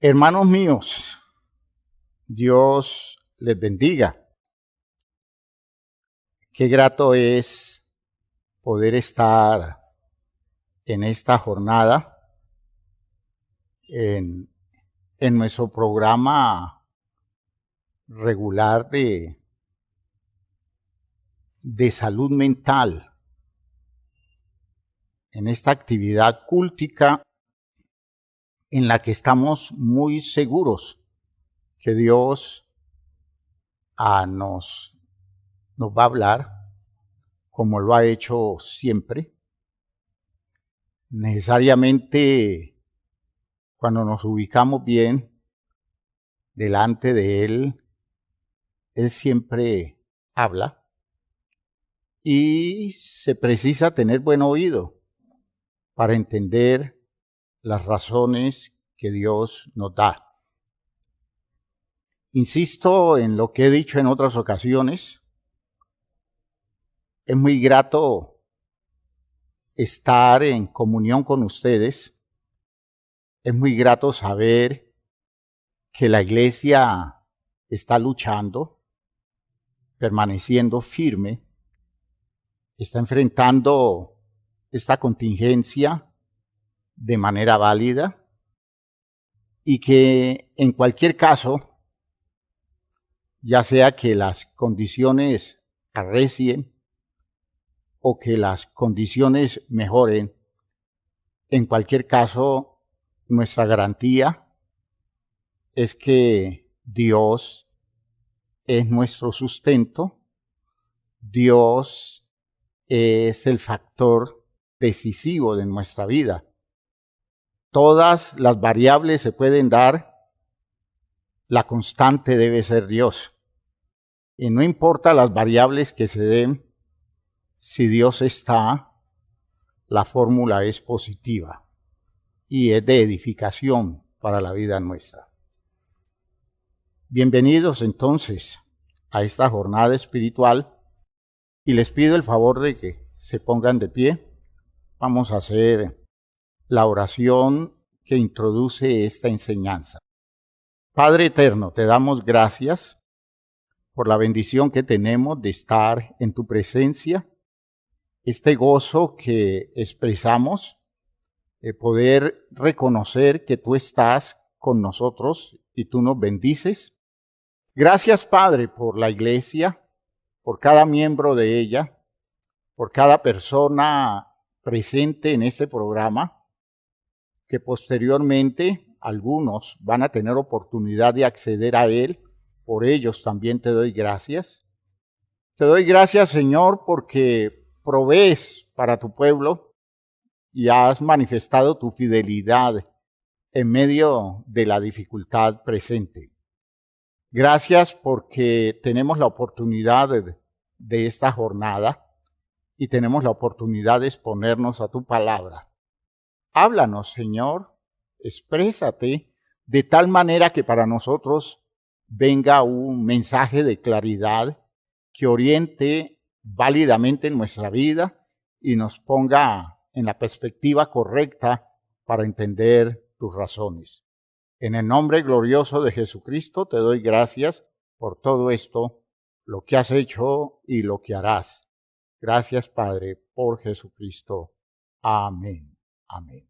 Hermanos míos, Dios les bendiga. Qué grato es poder estar en esta jornada, en nuestro programa regular de salud mental, en esta actividad cúltica en la que estamos muy seguros que Dios nos va a hablar, como lo ha hecho siempre. Necesariamente, cuando nos ubicamos bien delante de Él siempre habla y se precisa tener buen oído para entender las razones que Dios nos da. Insisto en lo que he dicho en otras ocasiones. Es muy grato estar en comunión con ustedes. Es muy grato saber que la iglesia está luchando, permaneciendo firme, está enfrentando esta contingencia de manera válida y que en cualquier caso, ya sea que las condiciones arrecien o que las condiciones mejoren, en cualquier caso, nuestra garantía es que Dios es nuestro sustento, Dios es el factor decisivo de nuestra vida. Todas las variables se pueden dar, la constante debe ser Dios. Y no importa las variables que se den, si Dios está, la fórmula es positiva y es de edificación para la vida nuestra. Bienvenidos entonces a esta jornada espiritual y les pido el favor de que se pongan de pie. Vamos a hacer la oración que introduce esta enseñanza. Padre eterno, te damos gracias por la bendición que tenemos de estar en tu presencia, este gozo que expresamos, de poder reconocer que tú estás con nosotros y tú nos bendices. Gracias, Padre, por la iglesia, por cada miembro de ella, por cada persona presente en este programa, que posteriormente algunos van a tener oportunidad de acceder a él. Por ellos también te doy gracias. Te doy gracias, Señor, porque provees para tu pueblo y has manifestado tu fidelidad en medio de la dificultad presente. Gracias porque tenemos la oportunidad de esta jornada y tenemos la oportunidad de exponernos a tu palabra. Háblanos, Señor, exprésate de tal manera que para nosotros venga un mensaje de claridad que oriente válidamente nuestra vida y nos ponga en la perspectiva correcta para entender tus razones. En el nombre glorioso de Jesucristo te doy gracias por todo esto, lo que has hecho y lo que harás. Gracias, Padre, por Jesucristo. Amén. Amén.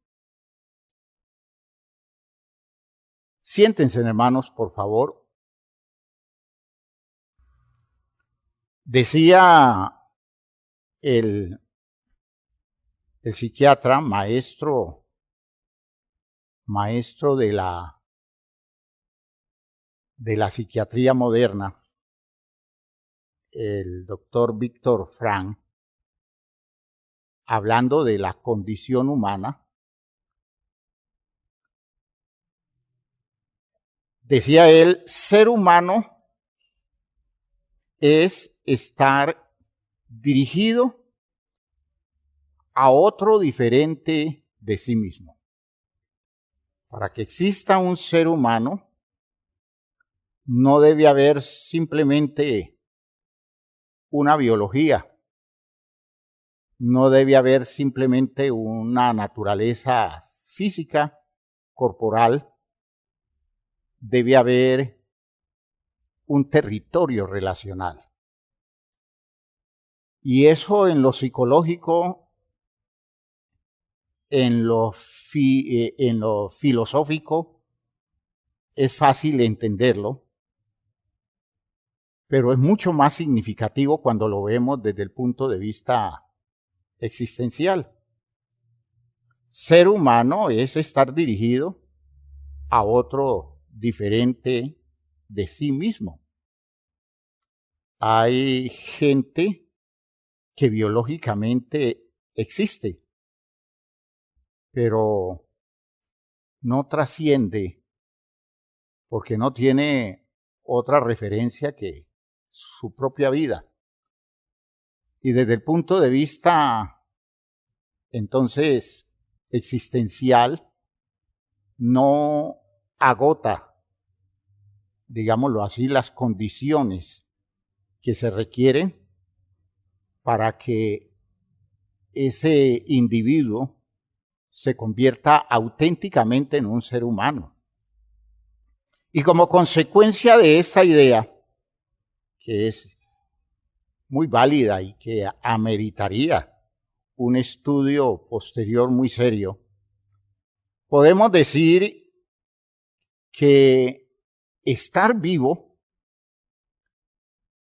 Siéntense, hermanos, por favor. Decía el psiquiatra, maestro de la psiquiatría moderna, el doctor Viktor Frankl, hablando de la condición humana, decía él, ser humano es estar dirigido a otro diferente de sí mismo. Para que exista un ser humano, no debe haber simplemente una biología, no debe haber simplemente una naturaleza física, corporal, debe haber un territorio relacional. Y eso en lo psicológico, en lo filosófico, es fácil entenderlo, pero es mucho más significativo cuando lo vemos desde el punto de vista existencial. Ser humano es estar dirigido a otro diferente de sí mismo. Hay gente que biológicamente existe, pero no trasciende porque no tiene otra referencia que su propia vida. Y desde el punto de vista, entonces, existencial, no agota, digámoslo así, las condiciones que se requieren para que ese individuo se convierta auténticamente en un ser humano. Y como consecuencia de esta idea, que es muy válida y que ameritaría un estudio posterior muy serio, podemos decir que estar vivo,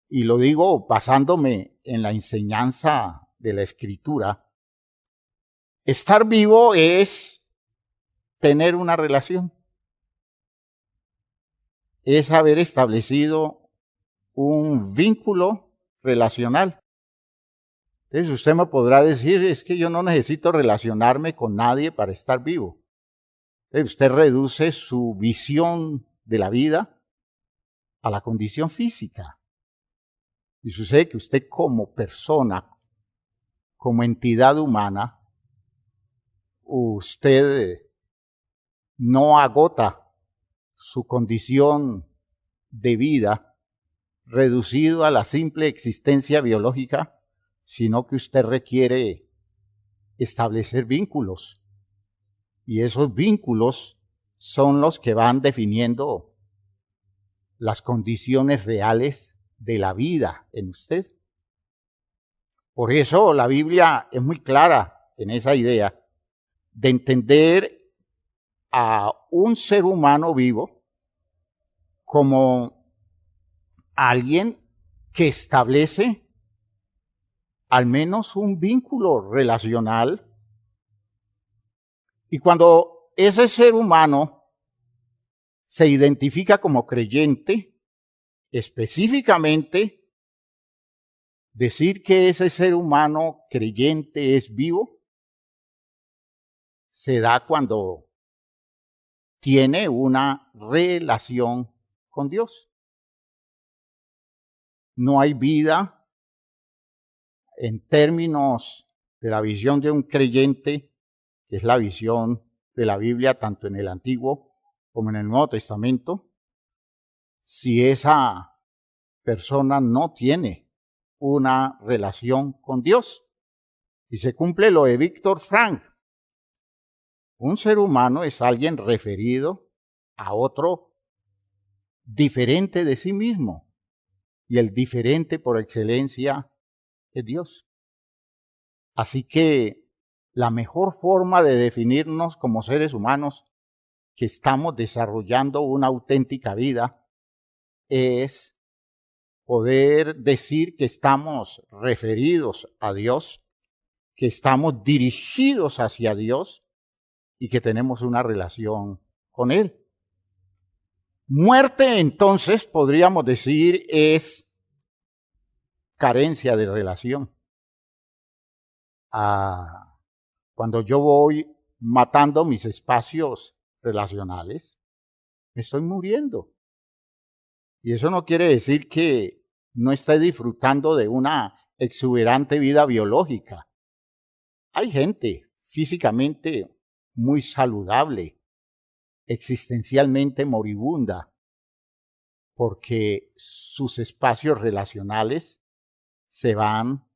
y lo digo basándome en la enseñanza de la Escritura, estar vivo es tener una relación, es haber establecido un vínculo relacional. Entonces usted me podrá decir, es que yo no necesito relacionarme con nadie para estar vivo. Entonces usted reduce su visión de la vida a la condición física. Y sucede que usted como persona, como entidad humana, usted no agota su condición de vida reducido a la simple existencia biológica, sino que usted requiere establecer vínculos. Y esos vínculos son los que van definiendo las condiciones reales de la vida en usted. Por eso la Biblia es muy clara en esa idea de entender a un ser humano vivo como alguien que establece al menos un vínculo relacional. Y cuando ese ser humano se identifica como creyente, específicamente, decir que ese ser humano creyente es vivo, se da cuando tiene una relación con Dios. No hay vida en términos de la visión de un creyente, que es la visión de la Biblia, tanto en el Antiguo como en el Nuevo Testamento, si esa persona no tiene una relación con Dios. Y se cumple lo de Víctor Frank. Un ser humano es alguien referido a otro diferente de sí mismo. Y el diferente por excelencia es Dios. Así que la mejor forma de definirnos como seres humanos que estamos desarrollando una auténtica vida es poder decir que estamos referidos a Dios, que estamos dirigidos hacia Dios y que tenemos una relación con Él. Muerte, entonces, podríamos decir, es carencia de relación. Cuando yo voy matando mis espacios relacionales, me estoy muriendo. Y eso no quiere decir que no esté disfrutando de una exuberante vida biológica. Hay gente físicamente muy saludable, existencialmente moribunda, porque sus espacios relacionales se van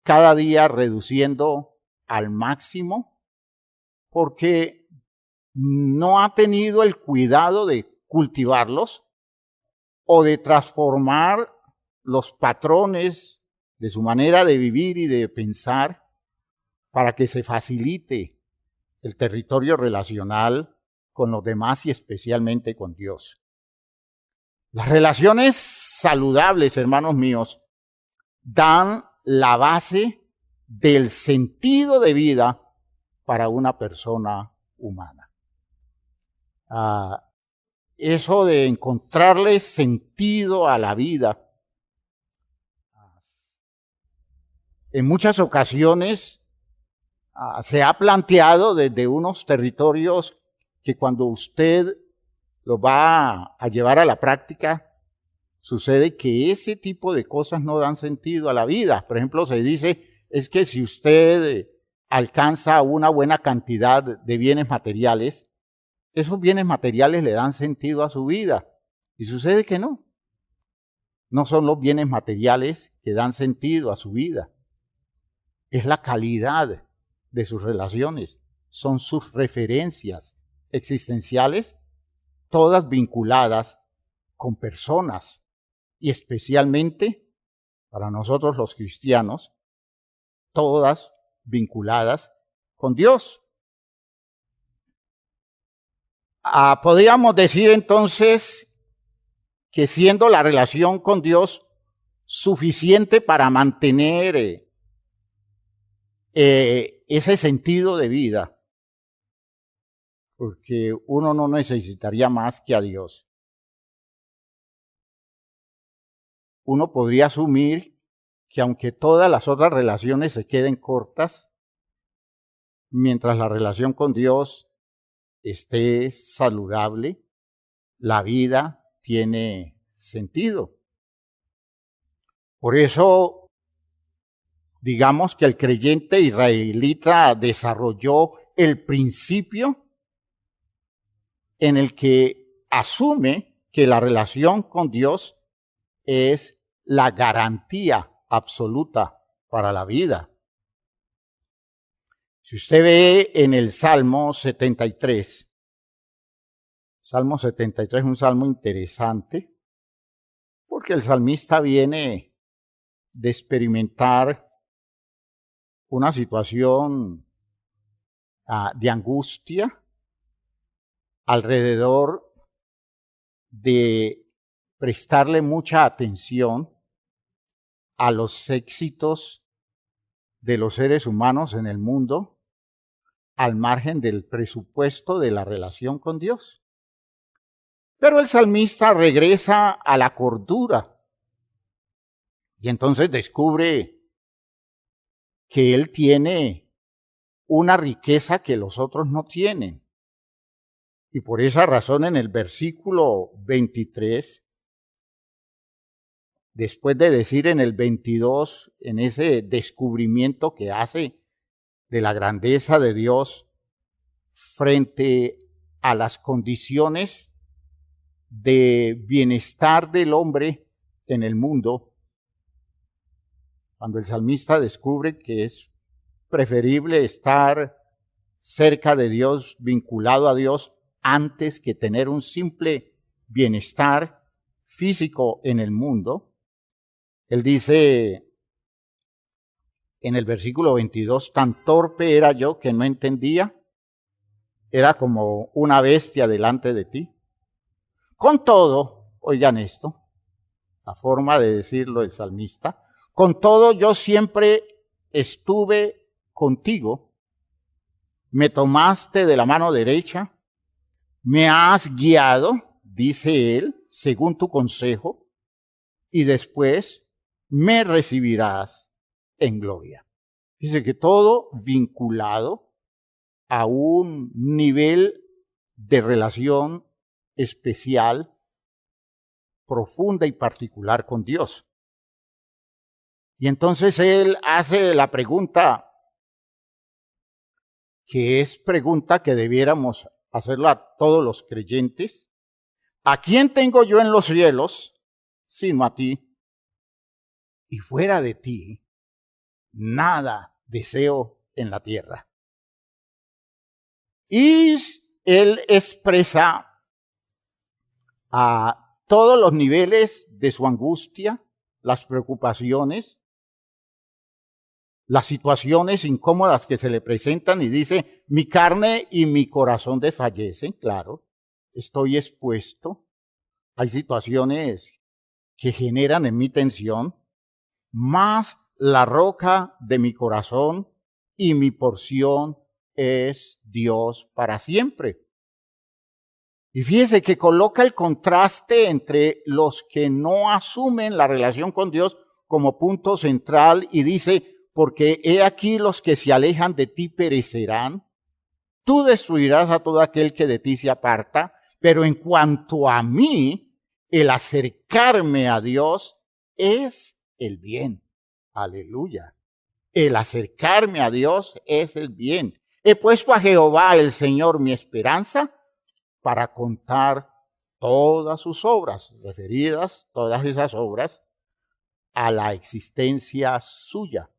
cada día reduciendo al máximo, porque no ha tenido el cuidado de cultivarlos o de transformar los patrones de su manera de vivir y de pensar para que se facilite el territorio relacional con los demás y especialmente con Dios. Las relaciones saludables, hermanos míos, dan la base del sentido de vida para una persona humana. Eso de encontrarle sentido a la vida, en muchas ocasiones se ha planteado desde unos territorios que cuando usted lo va a llevar a la práctica, sucede que ese tipo de cosas no dan sentido a la vida. Por ejemplo, se dice, es que si usted alcanza una buena cantidad de bienes materiales, esos bienes materiales le dan sentido a su vida. Y sucede que no. No son los bienes materiales que dan sentido a su vida. Es la calidad de sus relaciones. Son sus referencias existenciales, todas vinculadas con personas. Y especialmente, para nosotros los cristianos, todas vinculadas con Dios. Podríamos decir entonces que siendo la relación con Dios suficiente para mantener ese sentido de vida, porque uno no necesitaría más que a Dios. Uno podría asumir que aunque todas las otras relaciones se queden cortas, mientras la relación con Dios esté saludable, la vida tiene sentido. Por eso, digamos que el creyente israelita desarrolló el principio en el que asume que la relación con Dios es la garantía absoluta para la vida. Si usted ve en el Salmo 73, Salmo 73 es un salmo interesante, porque el salmista viene de experimentar una situación de angustia alrededor de prestarle mucha atención a los éxitos de los seres humanos en el mundo, al margen del presupuesto de la relación con Dios. Pero el salmista regresa a la cordura y entonces descubre que él tiene una riqueza que los otros no tienen. Y por esa razón en el versículo 23, después de decir en el 22, en ese descubrimiento que hace de la grandeza de Dios frente a las condiciones de bienestar del hombre en el mundo, cuando el salmista descubre que es preferible estar cerca de Dios, vinculado a Dios, antes que tener un simple bienestar físico en el mundo, él dice en el versículo 22, tan torpe era yo que no entendía, era como una bestia delante de ti. Con todo, oigan esto, la forma de decirlo el salmista, con todo yo siempre estuve contigo, me tomaste de la mano derecha, me has guiado, dice él, según tu consejo, y después me recibirás en gloria. Dice que todo vinculado a un nivel de relación especial, profunda y particular con Dios. Y entonces él hace la pregunta, que es pregunta que debiéramos hacerlo a todos los creyentes. ¿A quién tengo yo en los cielos sino a ti? Y fuera de ti, nada deseo en la tierra. Y él expresa a todos los niveles de su angustia, las preocupaciones, las situaciones incómodas que se le presentan y dice, mi carne y mi corazón desfallecen, claro, estoy expuesto. Hay situaciones que generan en mí tensión, más la roca de mi corazón y mi porción es Dios para siempre. Y fíjese que coloca el contraste entre los que no asumen la relación con Dios como punto central y dice, porque he aquí los que se alejan de ti perecerán, tú destruirás a todo aquel que de ti se aparta, pero en cuanto a mí, el acercarme a Dios es el bien. Aleluya. El acercarme a Dios es el bien. He puesto a Jehová el Señor mi esperanza para contar todas sus obras, referidas todas esas obras a la existencia suya.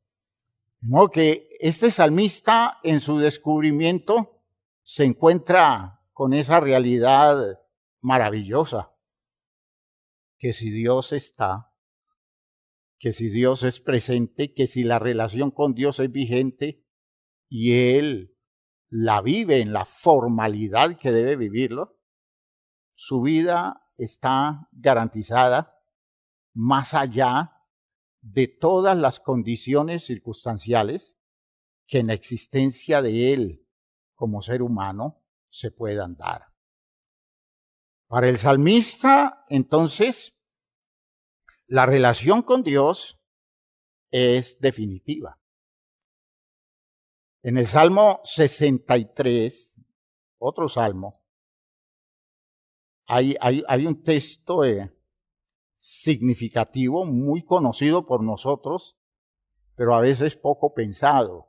No, que este salmista en su descubrimiento se encuentra con esa realidad maravillosa, que si Dios está, que si Dios es presente, que si la relación con Dios es vigente y él la vive en la formalidad que debe vivirlo, su vida está garantizada más allá de todas las condiciones circunstanciales que en la existencia de él como ser humano se puedan dar. Para el salmista, entonces, la relación con Dios es definitiva. En el Salmo 63, otro salmo, hay un texto significativo, muy conocido por nosotros, pero a veces poco pensado.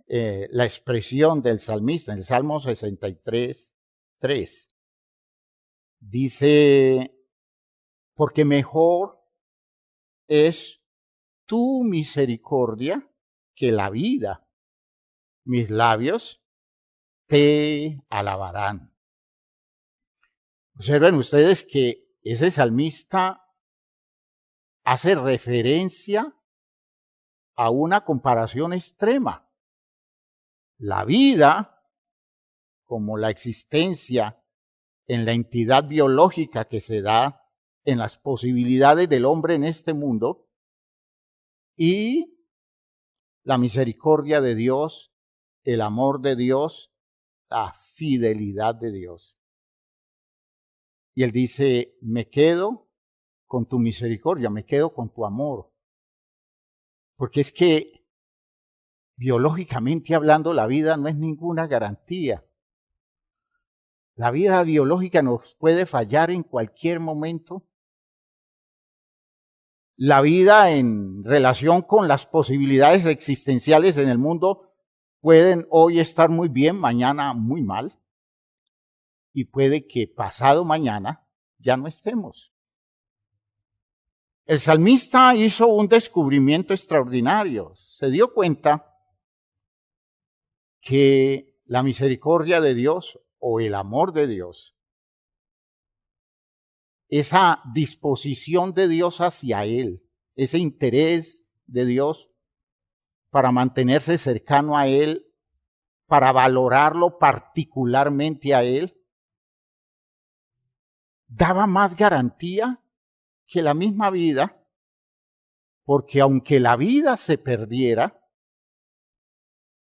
La expresión del salmista en el Salmo 63, 3. Dice, porque mejor es tu misericordia que la vida. Mis labios te alabarán. Observen ustedes que ese salmista hace referencia a una comparación extrema. La vida, como la existencia en la entidad biológica que se da en las posibilidades del hombre en este mundo, y la misericordia de Dios, el amor de Dios, la fidelidad de Dios. Y él dice, me quedo con tu misericordia, me quedo con tu amor. Porque es que biológicamente hablando la vida no es ninguna garantía. La vida biológica nos puede fallar en cualquier momento. La vida en relación con las posibilidades existenciales en el mundo pueden hoy estar muy bien, mañana muy mal. Y puede que pasado mañana ya no estemos. El salmista hizo un descubrimiento extraordinario. Se dio cuenta que la misericordia de Dios o el amor de Dios, esa disposición de Dios hacia él, ese interés de Dios para mantenerse cercano a él, para valorarlo particularmente a él, daba más garantía que la misma vida, porque aunque la vida se perdiera,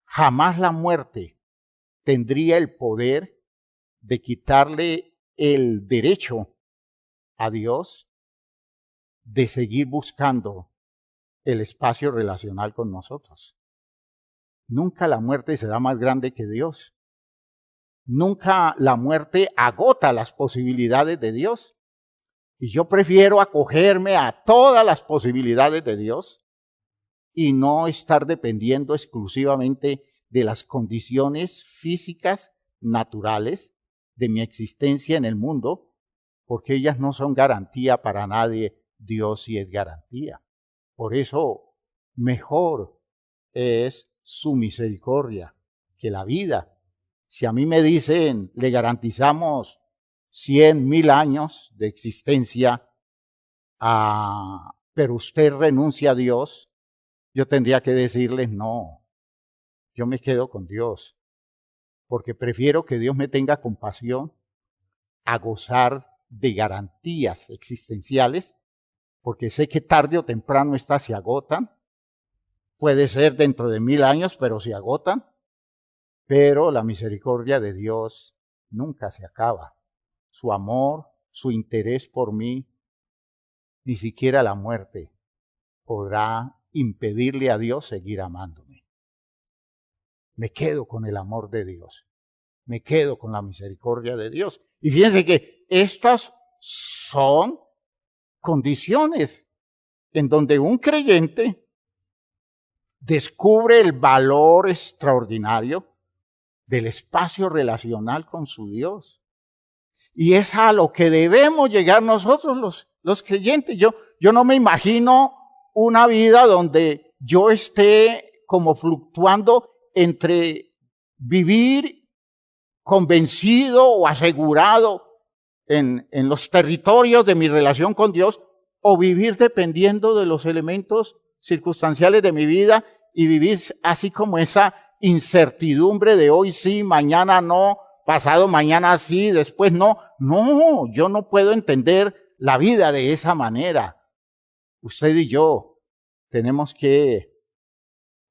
jamás la muerte tendría el poder de quitarle el derecho a Dios de seguir buscando el espacio relacional con nosotros. Nunca la muerte será más grande que Dios. Nunca la muerte agota las posibilidades de Dios. Y yo prefiero acogerme a todas las posibilidades de Dios y no estar dependiendo exclusivamente de las condiciones físicas naturales de mi existencia en el mundo, porque ellas no son garantía para nadie. Dios sí es garantía. Por eso, mejor es su misericordia que la vida. Si a mí me dicen, le garantizamos 100, 1000 años de existencia, pero usted renuncia a Dios, yo tendría que decirles, no, yo me quedo con Dios, porque prefiero que Dios me tenga compasión a gozar de garantías existenciales, porque sé que tarde o temprano estas se agotan. Puede ser dentro de 1000 años, pero se agotan. Pero la misericordia de Dios nunca se acaba. Su amor, su interés por mí, ni siquiera la muerte podrá impedirle a Dios seguir amándome. Me quedo con el amor de Dios. Me quedo con la misericordia de Dios. Y fíjense que estas son condiciones en donde un creyente descubre el valor extraordinario del espacio relacional con su Dios. Y es a lo que debemos llegar nosotros los creyentes. Yo no me imagino una vida donde yo esté como fluctuando entre vivir convencido o asegurado en los territorios de mi relación con Dios, o vivir dependiendo de los elementos circunstanciales de mi vida y vivir así como esa incertidumbre de hoy sí, mañana no, pasado mañana sí, después no. No, yo no puedo entender la vida de esa manera. Usted y yo tenemos que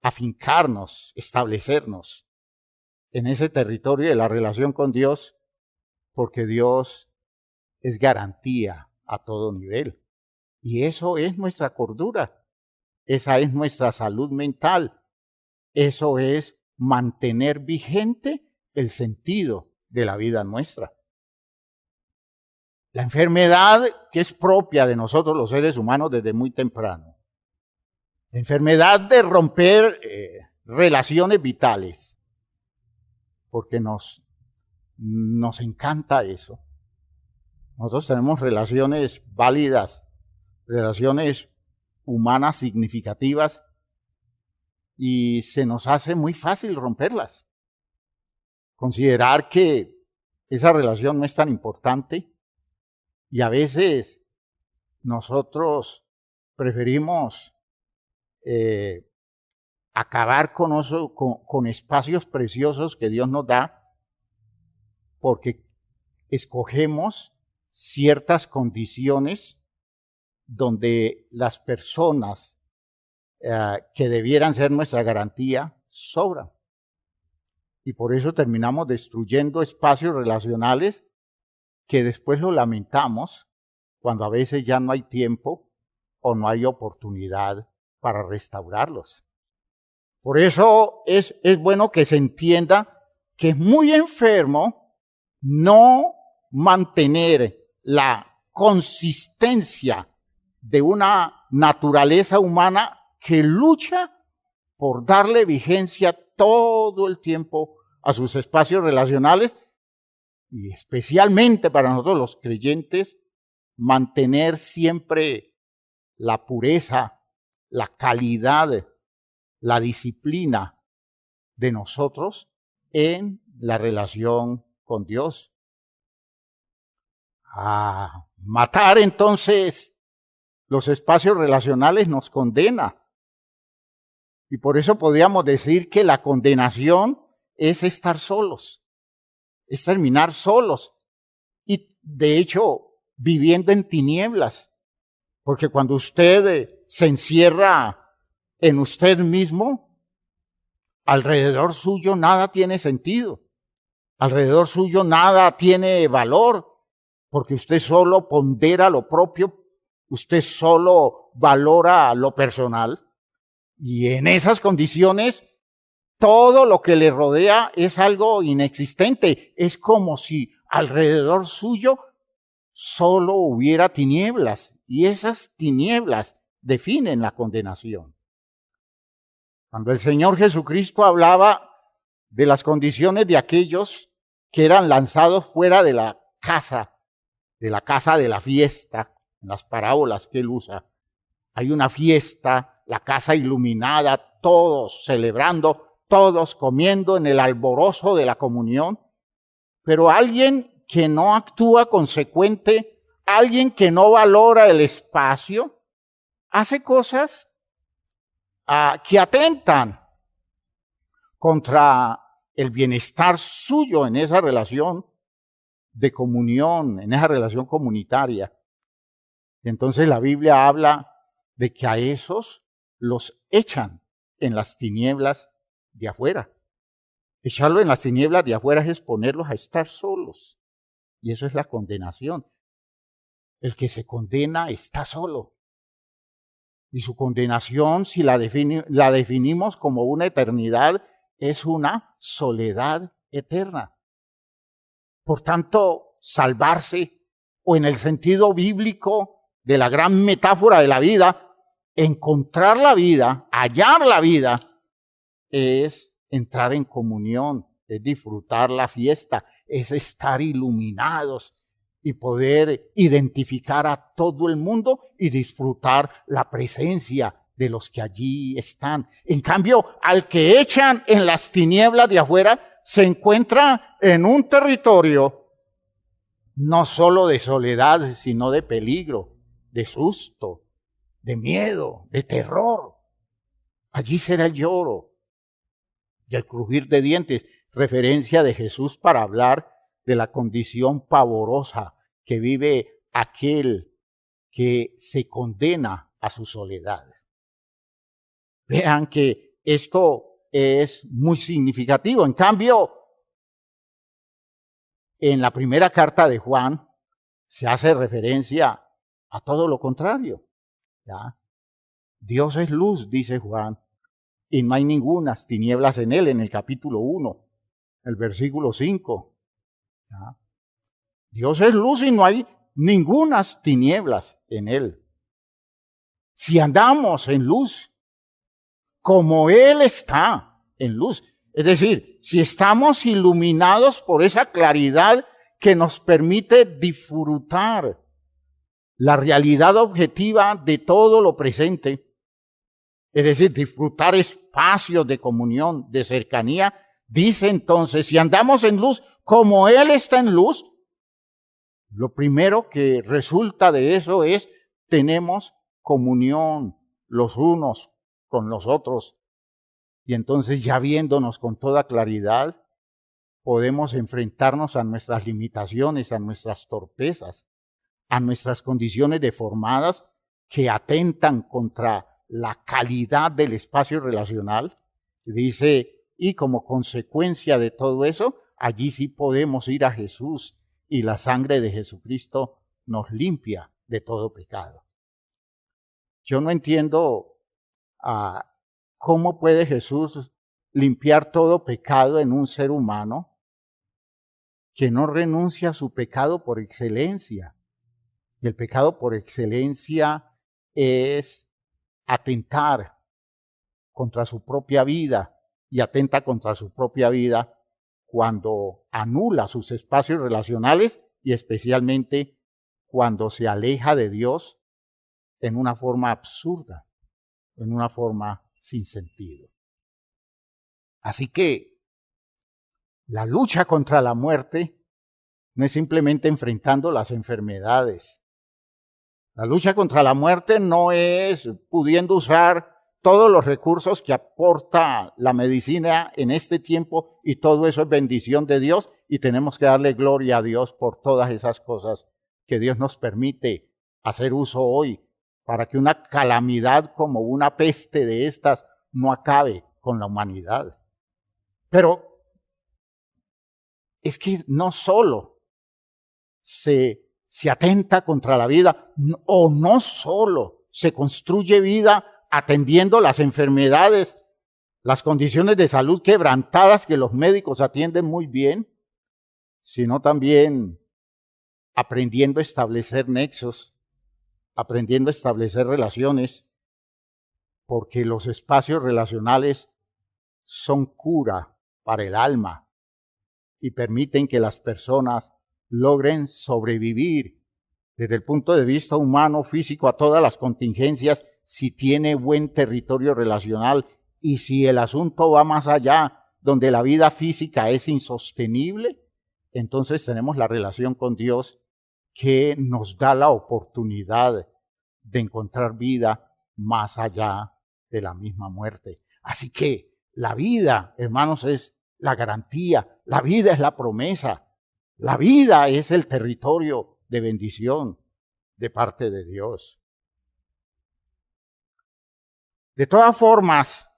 afincarnos, establecernos en ese territorio de la relación con Dios, porque Dios es garantía a todo nivel. Y eso es nuestra cordura, esa es nuestra salud mental, eso es mantener vigente el sentido de la vida nuestra. La enfermedad que es propia de nosotros los seres humanos desde muy temprano, la enfermedad de romper relaciones vitales, porque nos encanta eso. Nosotros tenemos relaciones válidas, relaciones humanas significativas, y se nos hace muy fácil romperlas. Considerar que esa relación no es tan importante, y a veces nosotros preferimos acabar con espacios preciosos que Dios nos da, porque escogemos ciertas condiciones donde las personas que debieran ser nuestra garantía sobran. Y por eso terminamos destruyendo espacios relacionales que después lo lamentamos cuando a veces ya no hay tiempo o no hay oportunidad para restaurarlos. Por eso es bueno que se entienda que es muy enfermo no mantener la consistencia de una naturaleza humana que lucha por darle vigencia todo el tiempo a sus espacios relacionales, y especialmente para nosotros los creyentes, mantener siempre la pureza, la calidad, la disciplina de nosotros en la relación con Dios. Matar entonces los espacios relacionales nos condena. Y por eso podríamos decir que la condenación es estar solos, es terminar solos. Y de hecho, viviendo en tinieblas. Porque cuando usted se encierra en usted mismo, alrededor suyo nada tiene sentido. Alrededor suyo nada tiene valor, porque usted solo pondera lo propio, usted solo valora lo personal. Y en esas condiciones, todo lo que le rodea es algo inexistente. Es como si alrededor suyo solo hubiera tinieblas, y esas tinieblas definen la condenación. Cuando el Señor Jesucristo hablaba de las condiciones de aquellos que eran lanzados fuera de la casa de la fiesta, en las parábolas que él usa, hay una fiesta, la casa iluminada, todos celebrando, todos comiendo en el alborozo de la comunión, pero alguien que no actúa consecuente, alguien que no valora el espacio, hace cosas que atentan contra el bienestar suyo en esa relación de comunión, en esa relación comunitaria. Entonces la Biblia habla de que a esos los echan en las tinieblas de afuera. Echarlo en las tinieblas de afuera es ponerlos a estar solos. Y eso es la condenación. El que se condena está solo. Y su condenación, si la definimos como una eternidad, es una soledad eterna. Por tanto, salvarse, o en el sentido bíblico de la gran metáfora de la vida, encontrar la vida, hallar la vida, es entrar en comunión, es disfrutar la fiesta, es estar iluminados y poder identificar a todo el mundo y disfrutar la presencia de los que allí están. En cambio, al que echan en las tinieblas de afuera, se encuentra en un territorio no solo de soledad, sino de peligro, de susto, de miedo, de terror. Allí será el lloro y el crujir de dientes, referencia de Jesús para hablar de la condición pavorosa que vive aquel que se condena a su soledad. Vean que esto es muy significativo. En cambio, en la primera carta de Juan se hace referencia a todo lo contrario. ¿Ya? Dios es luz, dice Juan, y no hay ningunas tinieblas en él, en el capítulo 1, el versículo 5. ¿Ya? Dios es luz y no hay ningunas tinieblas en él. Si andamos en luz, como Él está en luz, es decir, si estamos iluminados por esa claridad que nos permite disfrutar la realidad objetiva de todo lo presente, es decir, disfrutar espacios de comunión, de cercanía, dice entonces, si andamos en luz como Él está en luz, lo primero que resulta de eso es tenemos comunión los unos con los otros. Y entonces ya viéndonos con toda claridad, podemos enfrentarnos a nuestras limitaciones, a nuestras torpezas, a nuestras condiciones deformadas que atentan contra la calidad del espacio relacional. Dice, y como consecuencia de todo eso, allí sí podemos ir a Jesús y la sangre de Jesucristo nos limpia de todo pecado. Yo no entiendo cómo puede Jesús limpiar todo pecado en un ser humano que no renuncia a su pecado por excelencia. Y el pecado por excelencia es atentar contra su propia vida, y atenta contra su propia vida cuando anula sus espacios relacionales y especialmente cuando se aleja de Dios en una forma absurda, en una forma sin sentido. Así que la lucha contra la muerte no es simplemente enfrentando las enfermedades. La lucha contra la muerte no es pudiendo usar todos los recursos que aporta la medicina en este tiempo, y todo eso es bendición de Dios y tenemos que darle gloria a Dios por todas esas cosas que Dios nos permite hacer uso hoy para que una calamidad como una peste de estas no acabe con la humanidad. Pero es que no solo se atenta contra la vida, o no solo se construye vida atendiendo las enfermedades, las condiciones de salud quebrantadas que los médicos atienden muy bien, sino también aprendiendo a establecer nexos, aprendiendo a establecer relaciones, porque los espacios relacionales son cura para el alma y permiten que las personas logren sobrevivir desde el punto de vista humano, físico, a todas las contingencias, si tiene buen territorio relacional. Y si el asunto va más allá, donde la vida física es insostenible, entonces tenemos la relación con Dios que nos da la oportunidad de encontrar vida más allá de la misma muerte. Así que la vida, hermanos, es la garantía, la vida es la promesa, la vida es el territorio de bendición de parte de Dios. De todas formas,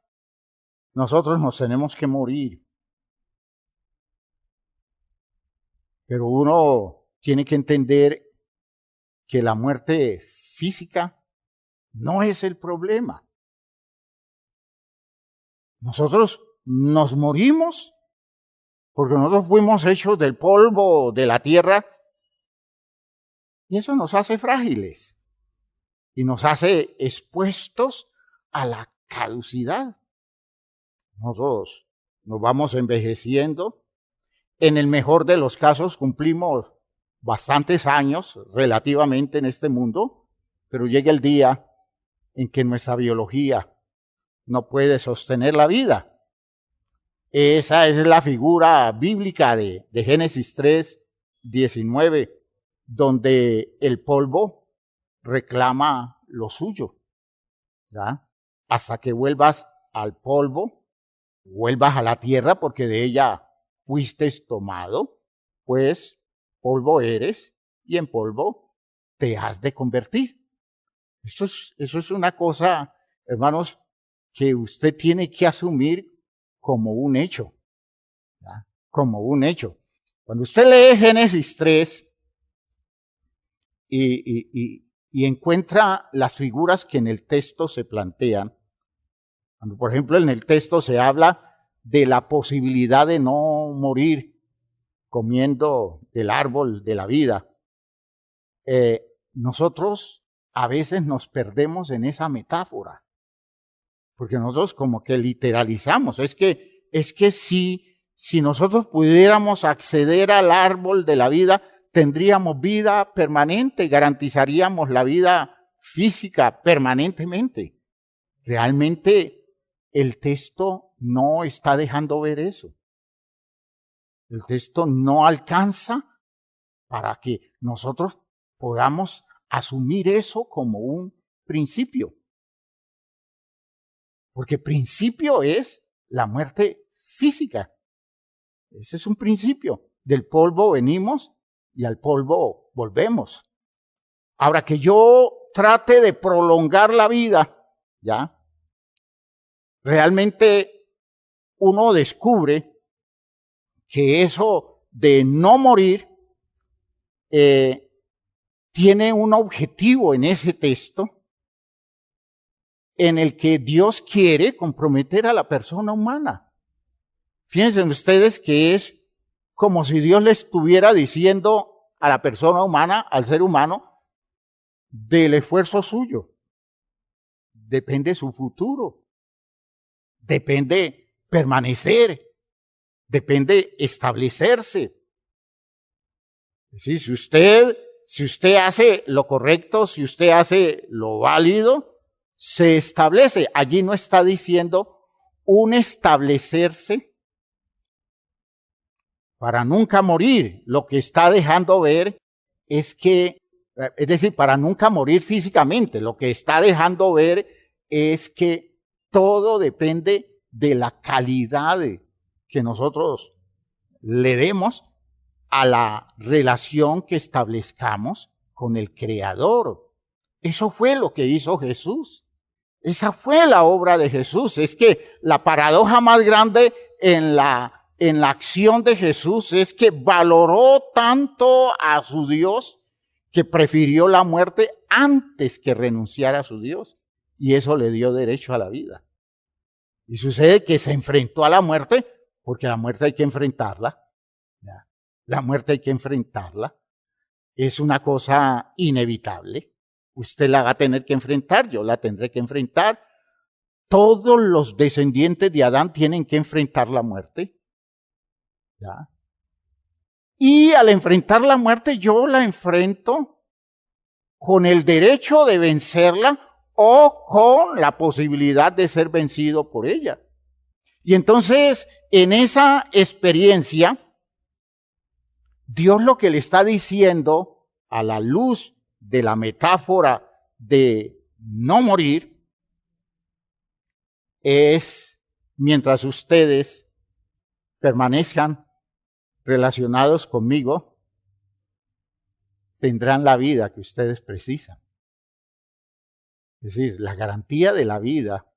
nosotros nos tenemos que morir. Pero uno tiene que entender que la muerte física no es el problema. Nosotros nos morimos porque nosotros fuimos hechos del polvo de la tierra y eso nos hace frágiles y nos hace expuestos a la caducidad. Nosotros nos vamos envejeciendo. En el mejor de los casos cumplimos bastantes años relativamente en este mundo, pero llega el día en que nuestra biología no puede sostener la vida. Esa es la figura bíblica de Génesis 3:19, donde el polvo reclama lo suyo, ¿ya? Hasta que vuelvas al polvo, vuelvas a la tierra, porque de ella fuiste tomado, pues polvo eres y en polvo te has de convertir. Eso es una cosa, hermanos, que usted tiene que asumir como un hecho, ¿ya? Como un hecho. Cuando usted lee Génesis 3 y encuentra las figuras que en el texto se plantean, cuando por ejemplo en el texto se habla de la posibilidad de no morir comiendo del árbol de la vida, nosotros a veces nos perdemos en esa metáfora, porque nosotros como que literalizamos. Es que si nosotros pudiéramos acceder al árbol de la vida, tendríamos vida permanente, garantizaríamos la vida física permanentemente. Realmente el texto no está dejando ver eso. El texto no alcanza para que nosotros podamos asumir eso como un principio. Porque principio es la muerte física. Ese es un principio. Del polvo venimos y al polvo volvemos. Ahora, que yo trate de prolongar la vida, ¿ya? Realmente uno descubre que eso de no morir tiene un objetivo en ese texto en el que Dios quiere comprometer a la persona humana. Fíjense ustedes que es como si Dios le estuviera diciendo a la persona humana, al ser humano, del esfuerzo suyo. Depende su futuro. Depende permanecer. Depende establecerse. Sí, si usted hace lo correcto, si usted hace lo válido, se establece. Allí no está diciendo un establecerse para nunca morir. Lo que está dejando ver es que, es decir, para nunca morir físicamente, lo que está dejando ver es que todo depende de la calidad que nosotros le demos a la relación que establezcamos con el Creador. Eso fue lo que hizo Jesús. Esa fue la obra de Jesús. Es que la paradoja más grande en la acción de Jesús es que valoró tanto a su Dios que prefirió la muerte antes que renunciar a su Dios. Y eso le dio derecho a la vida. Y sucede que se enfrentó a la muerte, porque la muerte hay que enfrentarla. La muerte hay que enfrentarla. Es una cosa inevitable. Usted la va a tener que enfrentar, yo la tendré que enfrentar. Todos los descendientes de Adán tienen que enfrentar la muerte. ¿Ya? Y al enfrentar la muerte, yo la enfrento con el derecho de vencerla o con la posibilidad de ser vencido por ella. Y entonces, en esa experiencia, Dios lo que le está diciendo a la luz de la metáfora de no morir es, mientras ustedes permanezcan relacionados conmigo, tendrán la vida que ustedes precisan. Es decir, la garantía de la vida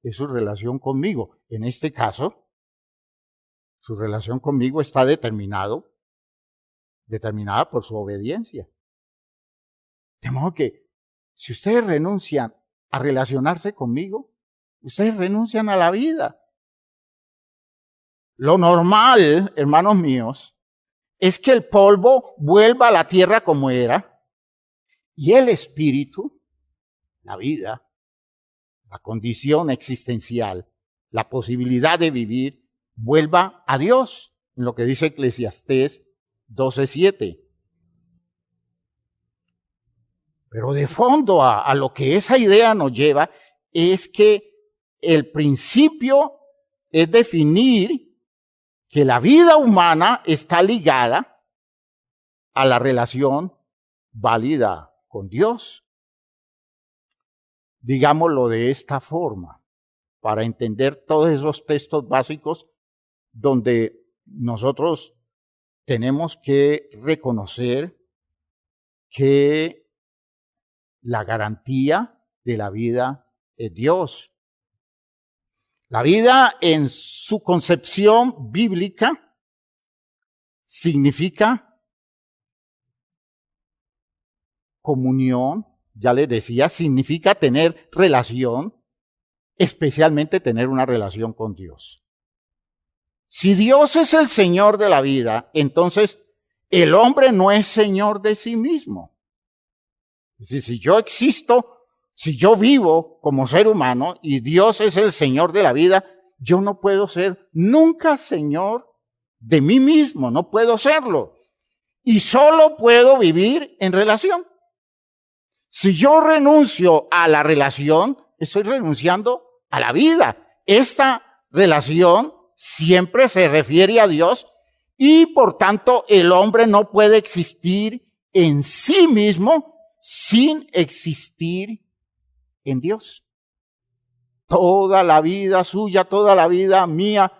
es su relación conmigo. En este caso, su relación conmigo está determinada por su obediencia. De modo que si ustedes renuncian a relacionarse conmigo, ustedes renuncian a la vida. Lo normal, hermanos míos, es que el polvo vuelva a la tierra como era y el espíritu, la vida, la condición existencial, la posibilidad de vivir, vuelva a Dios, en lo que dice Eclesiastés 12:7. Pero de fondo a lo que esa idea nos lleva es que el principio es definir que la vida humana está ligada a la relación válida con Dios. Digámoslo de esta forma, para entender todos esos textos básicos donde nosotros tenemos que reconocer que la garantía de la vida es Dios. La vida en su concepción bíblica significa comunión, ya les decía, significa tener relación, especialmente tener una relación con Dios. Si Dios es el Señor de la vida, entonces el hombre no es Señor de sí mismo. Es decir, si yo existo, si yo vivo como ser humano y Dios es el Señor de la vida, yo no puedo ser nunca Señor de mí mismo, no puedo serlo. Y solo puedo vivir en relación. Si yo renuncio a la relación, estoy renunciando a la vida. Esta relación siempre se refiere a Dios y por tanto el hombre no puede existir en sí mismo sin existir en Dios. Toda la vida suya, toda la vida mía,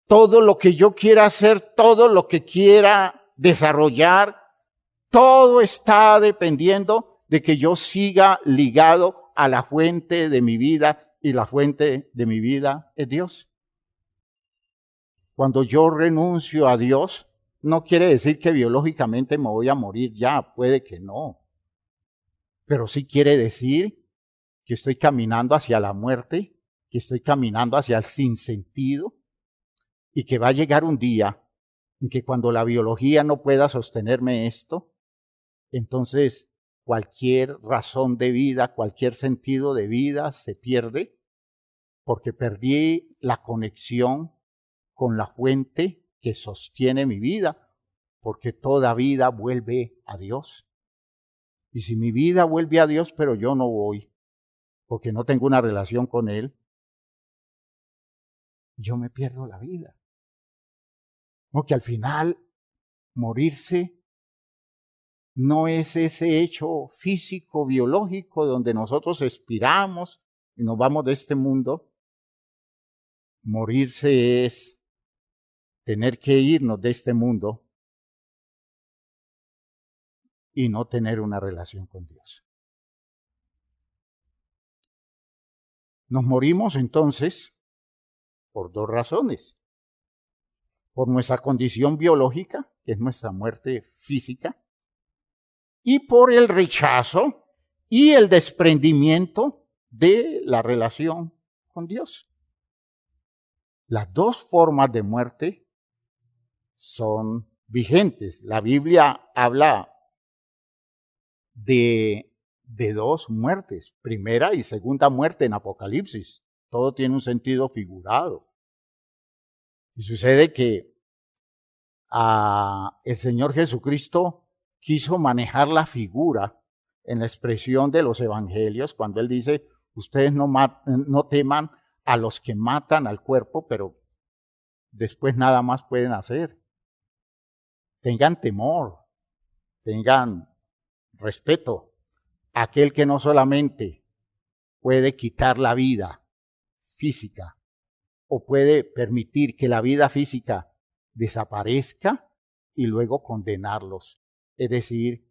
todo lo que yo quiera hacer, todo lo que quiera desarrollar, todo está dependiendo de que yo siga ligado a la fuente de mi vida y la fuente de mi vida es Dios. Cuando yo renuncio a Dios, no quiere decir que biológicamente me voy a morir ya, puede que no. Pero sí quiere decir que estoy caminando hacia la muerte, que estoy caminando hacia el sinsentido y que va a llegar un día en que cuando la biología no pueda sostenerme esto, entonces cualquier razón de vida, cualquier sentido de vida se pierde porque perdí la conexión con la fuente que sostiene mi vida, porque toda vida vuelve a Dios. Y si mi vida vuelve a Dios, pero yo no voy, porque no tengo una relación con Él, yo me pierdo la vida. Porque al final, morirse no es ese hecho físico, biológico, donde nosotros expiramos y nos vamos de este mundo. Morirse es tener que irnos de este mundo y no tener una relación con Dios. Nos morimos entonces por dos razones. Por nuestra condición biológica, que es nuestra muerte física, y por el rechazo y el desprendimiento de la relación con Dios. Las dos formas de muerte son vigentes. La Biblia habla de dos muertes, primera y segunda muerte en Apocalipsis. Todo tiene un sentido figurado. Y sucede que el Señor Jesucristo quiso manejar la figura en la expresión de los evangelios cuando Él dice, ustedes no teman a los que matan al cuerpo, pero después nada más pueden hacer. tengan temor, tengan respeto a aquel que no solamente puede quitar la vida física o puede permitir que la vida física desaparezca y luego condenarlos, es decir,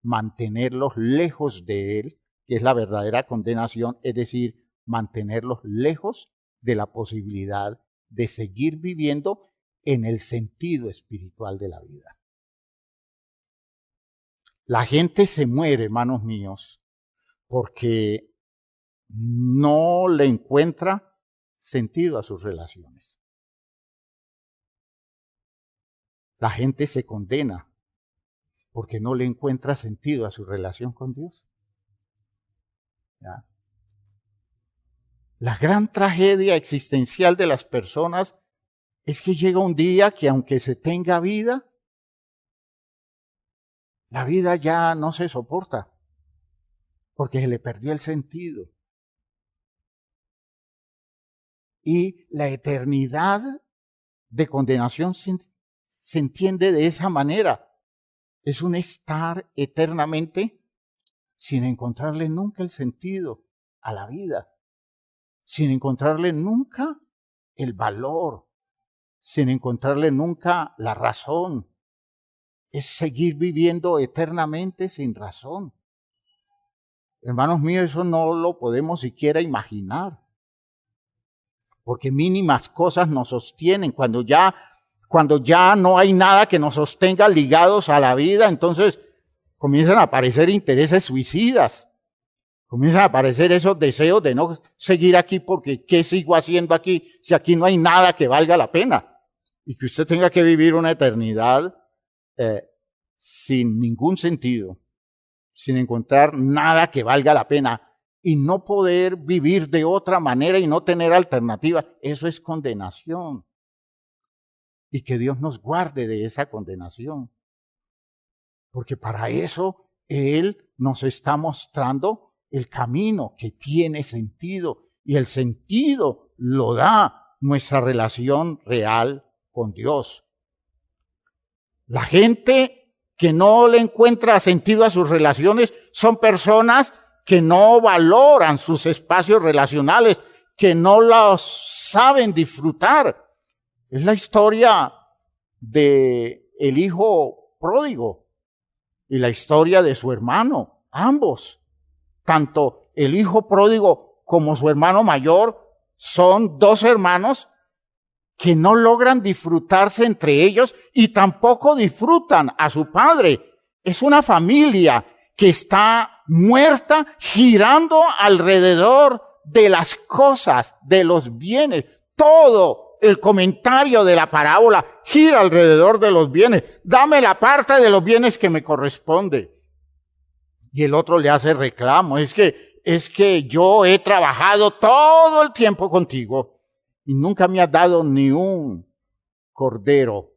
mantenerlos lejos de Él, que es la verdadera condenación, es decir, mantenerlos lejos de la posibilidad de seguir viviendo en el sentido espiritual de la vida. La gente se muere, hermanos míos, porque no le encuentra sentido a sus relaciones. La gente se condena porque no le encuentra sentido a su relación con Dios. ¿Ya? La gran tragedia existencial de las personas es que llega un día que aunque se tenga vida, la vida ya no se soporta porque se le perdió el sentido. Y la eternidad de condenación se entiende de esa manera. Es un estar eternamente sin encontrarle nunca el sentido a la vida, sin encontrarle nunca el valor, sin encontrarle nunca la razón. Es seguir viviendo eternamente sin razón. Hermanos míos, eso no lo podemos siquiera imaginar. Porque mínimas cosas nos sostienen. Cuando ya no hay nada que nos sostenga ligados a la vida, entonces comienzan a aparecer intereses suicidas. Comienzan a aparecer esos deseos de no seguir aquí porque ¿qué sigo haciendo aquí si aquí no hay nada que valga la pena? Y que usted tenga que vivir una eternidad sin ningún sentido, sin encontrar nada que valga la pena y no poder vivir de otra manera y no tener alternativa. Eso es condenación. Y que Dios nos guarde de esa condenación. Porque para eso Él nos está mostrando el camino que tiene sentido. Y el sentido lo da nuestra relación real con Dios. La gente que no le encuentra sentido a sus relaciones son personas que no valoran sus espacios relacionales, que no los saben disfrutar. Es la historia de el hijo pródigo y la historia de su hermano, ambos. Tanto el hijo pródigo como su hermano mayor son dos hermanos que no logran disfrutarse entre ellos y tampoco disfrutan a su padre. Es una familia que está muerta girando alrededor de las cosas, de los bienes. Todo el comentario de la parábola gira alrededor de los bienes. Dame la parte de los bienes que me corresponde. Y el otro le hace reclamo. Es que yo he trabajado todo el tiempo contigo y nunca me has dado ni un cordero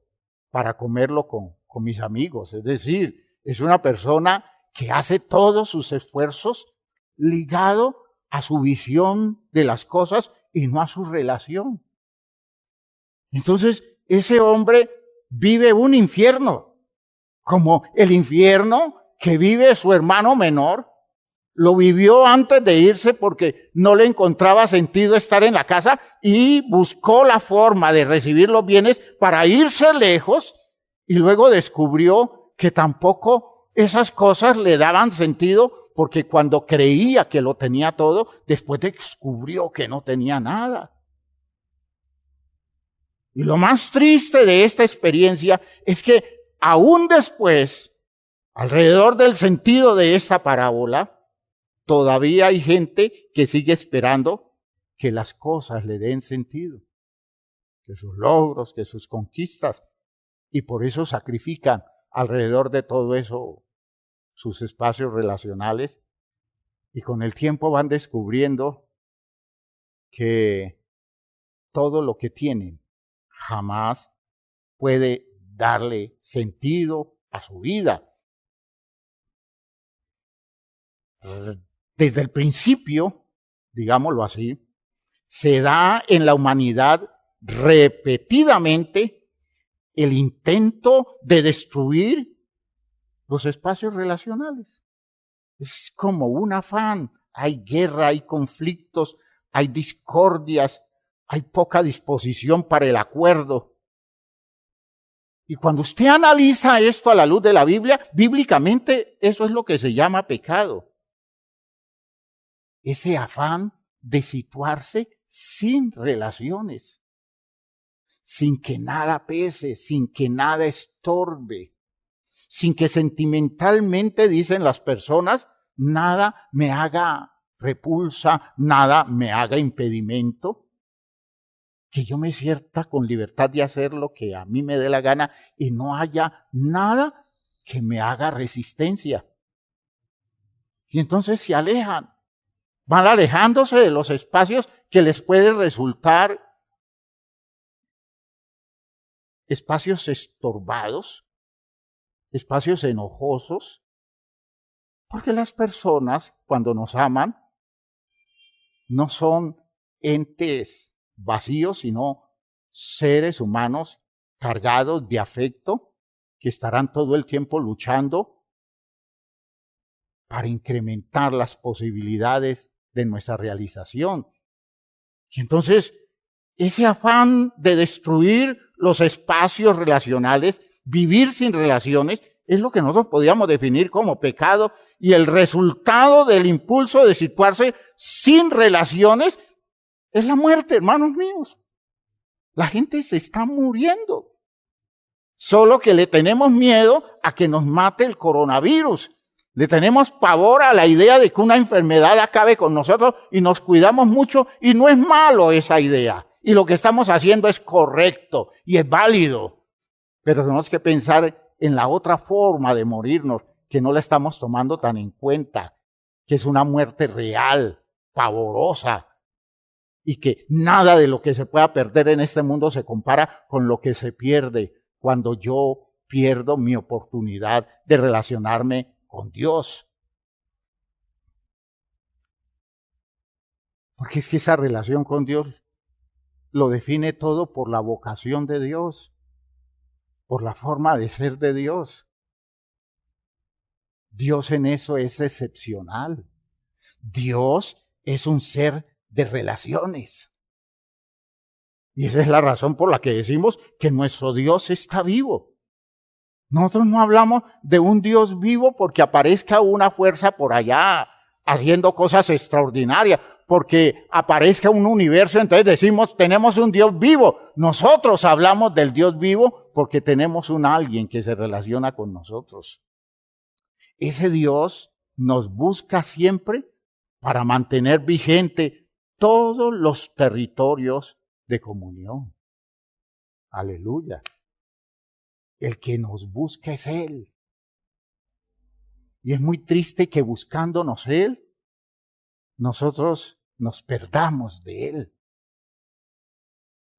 para comerlo con mis amigos. Es decir, es una persona que hace todos sus esfuerzos ligado a su visión de las cosas y no a su relación. Entonces, ese hombre vive un infierno, como el infierno que vive su hermano menor. Lo vivió antes de irse porque no le encontraba sentido estar en la casa y buscó la forma de recibir los bienes para irse lejos y luego descubrió que tampoco esas cosas le daban sentido porque cuando creía que lo tenía todo, después descubrió que no tenía nada. Y lo más triste de esta experiencia es que aún después, alrededor del sentido de esta parábola, todavía hay gente que sigue esperando que las cosas le den sentido, que sus logros, que sus conquistas, y por eso sacrifican alrededor de todo eso sus espacios relacionales, y con el tiempo van descubriendo que todo lo que tienen jamás puede darle sentido a su vida. Desde el principio, digámoslo así, se da en la humanidad repetidamente el intento de destruir los espacios relacionales. Es como un afán. Hay guerra, hay conflictos, hay discordias, hay poca disposición para el acuerdo. Y cuando usted analiza esto a la luz de la Biblia, bíblicamente eso es lo que se llama pecado. Ese afán de situarse sin relaciones, sin que nada pese, sin que nada estorbe, sin que sentimentalmente, dicen las personas, nada me haga repulsa, nada me haga impedimento, que yo me sienta con libertad de hacer lo que a mí me dé la gana y no haya nada que me haga resistencia. Y entonces se alejan, van alejándose de los espacios que les puede resultar espacios estorbados, espacios enojosos, porque las personas, cuando nos aman, no son entes vacíos, sino seres humanos cargados de afecto, que estarán todo el tiempo luchando para incrementar las posibilidades de nuestra realización. Y entonces, ese afán de destruir los espacios relacionales, vivir sin relaciones, es lo que nosotros podríamos definir como pecado, y el resultado del impulso de situarse sin relaciones es la muerte, hermanos míos. La gente se está muriendo. Solo que le tenemos miedo a que nos mate el coronavirus. Le tenemos pavor a la idea de que una enfermedad acabe con nosotros y nos cuidamos mucho, y no es malo esa idea. Y lo que estamos haciendo es correcto y es válido. Pero tenemos que pensar en la otra forma de morirnos, que no la estamos tomando tan en cuenta, que es una muerte real, pavorosa, y que nada de lo que se pueda perder en este mundo se compara con lo que se pierde cuando yo pierdo mi oportunidad de relacionarme con Dios. Porque es que esa relación con Dios lo define todo por la vocación de Dios, por la forma de ser de Dios. Dios en eso es excepcional. Dios es un ser de relaciones. Y esa es la razón por la que decimos que nuestro Dios está vivo. Nosotros no hablamos de un Dios vivo porque aparezca una fuerza por allá haciendo cosas extraordinarias, porque aparezca un universo, entonces decimos tenemos un Dios vivo. Nosotros hablamos del Dios vivo porque tenemos un alguien que se relaciona con nosotros. Ese Dios nos busca siempre para mantener vigente todos los territorios de comunión. Aleluya. El que nos busca es Él. Y es muy triste que buscándonos Él, nosotros nos perdamos de Él.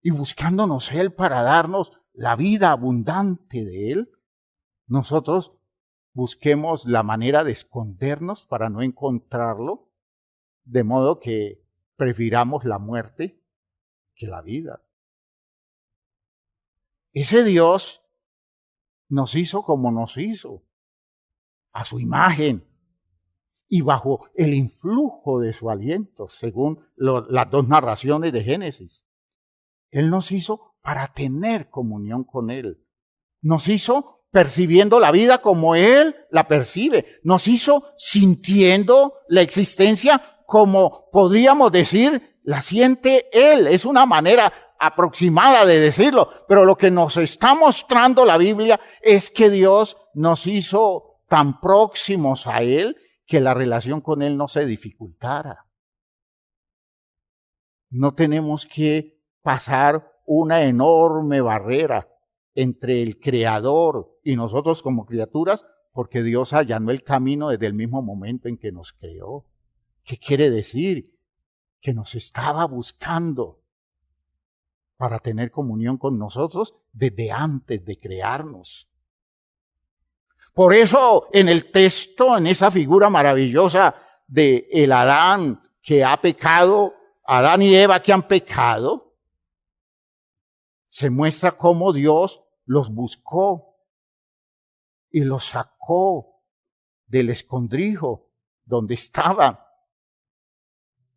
Y buscándonos Él para darnos la vida abundante de Él, nosotros busquemos la manera de escondernos para no encontrarlo, de modo que prefiramos la muerte que la vida. Ese Dios nos hizo como nos hizo, a su imagen y bajo el influjo de su aliento, según las dos narraciones de Génesis. Él nos hizo para tener comunión con Él. Nos hizo percibiendo la vida como Él la percibe. Nos hizo sintiendo la existencia como podríamos decir la siente Él. Es una manera aproximada de decirlo, pero lo que nos está mostrando la Biblia es que Dios nos hizo tan próximos a Él que la relación con Él no se dificultara. No tenemos que pasar una enorme barrera entre el Creador y nosotros como criaturas, porque Dios allanó el camino desde el mismo momento en que nos creó. ¿Qué quiere decir? Que nos estaba buscando para tener comunión con nosotros desde antes de crearnos. Por eso en el texto, en esa figura maravillosa de el Adán que ha pecado, Adán y Eva que han pecado, se muestra cómo Dios los buscó y los sacó del escondrijo donde estaban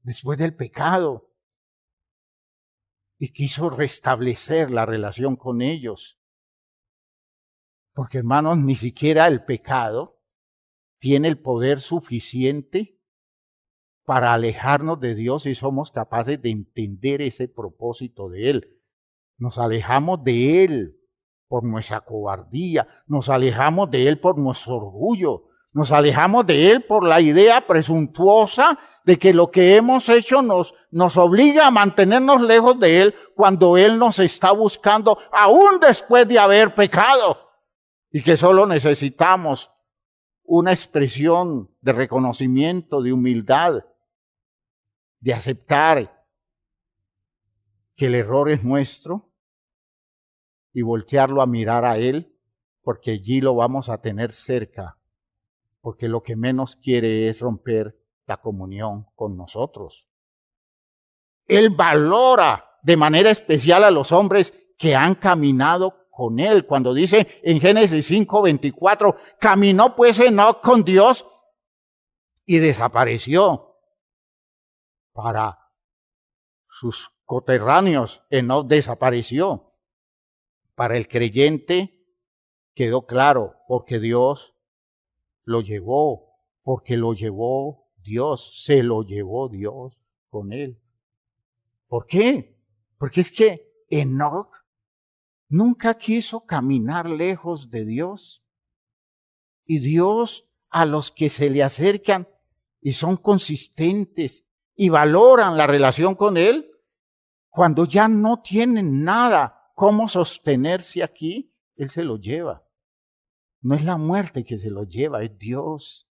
después del pecado y quiso restablecer la relación con ellos. Porque, hermanos, ni siquiera el pecado tiene el poder suficiente para alejarnos de Dios si somos capaces de entender ese propósito de Él. Nos alejamos de Él por nuestra cobardía, nos alejamos de Él por nuestro orgullo, nos alejamos de Él por la idea presuntuosa de que lo que hemos hecho nos obliga a mantenernos lejos de Él cuando Él nos está buscando aún después de haber pecado y que solo necesitamos una expresión de reconocimiento, de humildad, de aceptar que el error es nuestro y voltearlo a mirar a Él, porque allí lo vamos a tener cerca, porque lo que menos quiere es romper la comunión con nosotros. Él valora de manera especial a los hombres que han caminado con Él. Cuando dice en Génesis 5:24, caminó pues Enoc con Dios y desapareció. Para sus coterráneos, Enoc desapareció. Para el creyente quedó claro, porque Dios lo llevó, porque lo llevó Dios, se lo llevó Dios con él. ¿Por qué? Porque es que Enoc nunca quiso caminar lejos de Dios. Y Dios, a los que se le acercan y son consistentes y valoran la relación con Él, cuando ya no tienen nada cómo sostenerse aquí, Él se lo lleva. No es la muerte que se lo lleva, es Dios.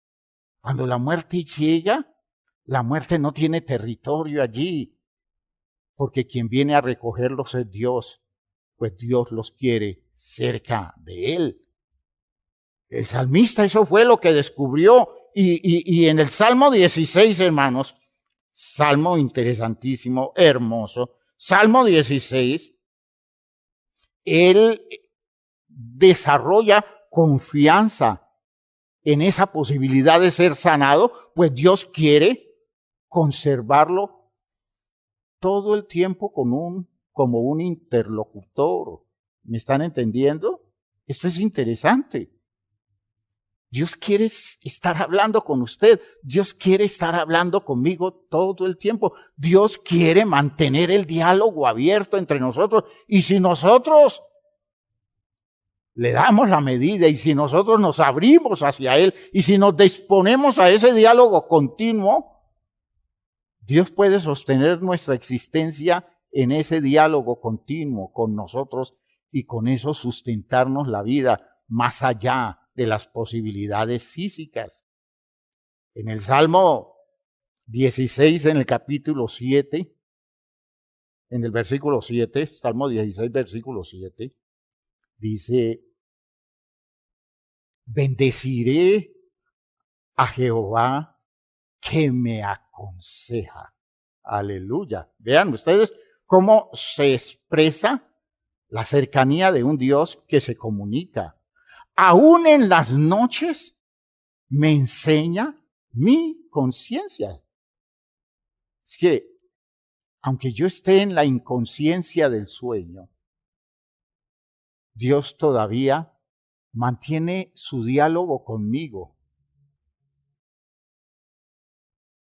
Cuando la muerte llega, la muerte no tiene territorio allí, porque quien viene a recogerlos es Dios, pues Dios los quiere cerca de Él. El salmista eso fue lo que descubrió, y en el Salmo 16, hermanos, Salmo interesantísimo, hermoso, Salmo 16, él desarrolla confianza en esa posibilidad de ser sanado, pues Dios quiere conservarlo todo el tiempo como un interlocutor. ¿Me están entendiendo? Esto es interesante. Dios quiere estar hablando con usted. Dios quiere estar hablando conmigo todo el tiempo. Dios quiere mantener el diálogo abierto entre nosotros. Y si nosotros le damos la medida y si nosotros nos abrimos hacia Él y si nos disponemos a ese diálogo continuo, Dios puede sostener nuestra existencia en ese diálogo continuo con nosotros y con eso sustentarnos la vida más allá de las posibilidades físicas. En el Salmo 16, en el capítulo 7, en el versículo 7, Salmo 16, versículo 7, dice, bendeciré a Jehová que me aconseja. Aleluya. Vean ustedes cómo se expresa la cercanía de un Dios que se comunica. Aún en las noches me enseña mi conciencia. Es que, aunque yo esté en la inconsciencia del sueño, Dios todavía mantiene su diálogo conmigo.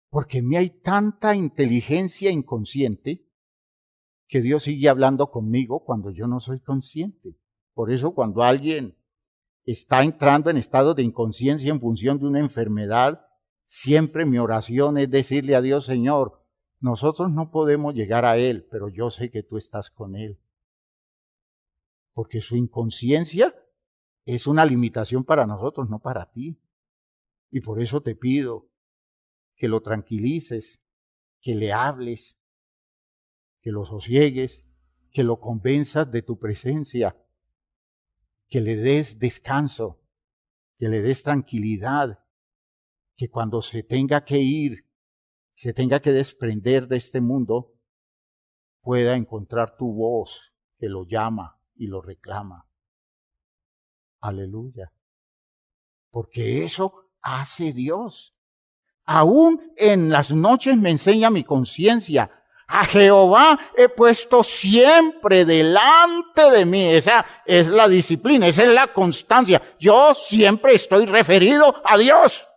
Porque en mí hay tanta inteligencia inconsciente que Dios sigue hablando conmigo cuando yo no soy consciente. Por eso cuando alguien está entrando en estado de inconsciencia en función de una enfermedad, siempre mi oración es decirle a Dios, Señor, nosotros no podemos llegar a Él, pero yo sé que tú estás con Él. Porque su inconsciencia es una limitación para nosotros, no para ti. Y por eso te pido que lo tranquilices, que le hables, que lo sosiegues, que lo convenzas de tu presencia, que le des descanso, que le des tranquilidad, que cuando se tenga que ir, se tenga que desprender de este mundo, pueda encontrar tu voz que lo llama y lo reclama. Aleluya. Porque eso hace Dios. Aún en las noches me enseña mi conciencia. A Jehová he puesto siempre delante de mí. Esa es la disciplina, esa es la constancia. Yo siempre estoy referido a Dios.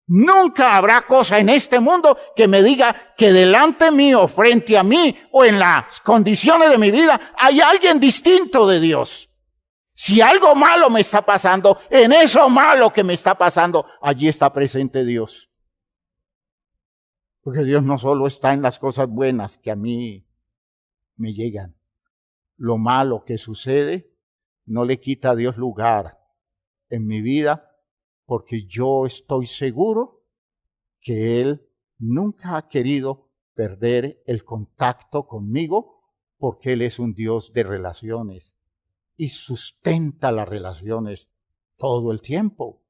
Nunca habrá cosa en este mundo que me diga que delante mío, frente a mí o en las condiciones de mi vida hay alguien distinto de Dios. Si algo malo me está pasando, en eso malo que me está pasando, allí está presente Dios. Porque Dios no solo está en las cosas buenas que a mí me llegan. Lo malo que sucede no le quita a Dios lugar en mi vida, porque yo estoy seguro que Él nunca ha querido perder el contacto conmigo, porque Él es un Dios de relaciones y sustenta las relaciones todo el tiempo.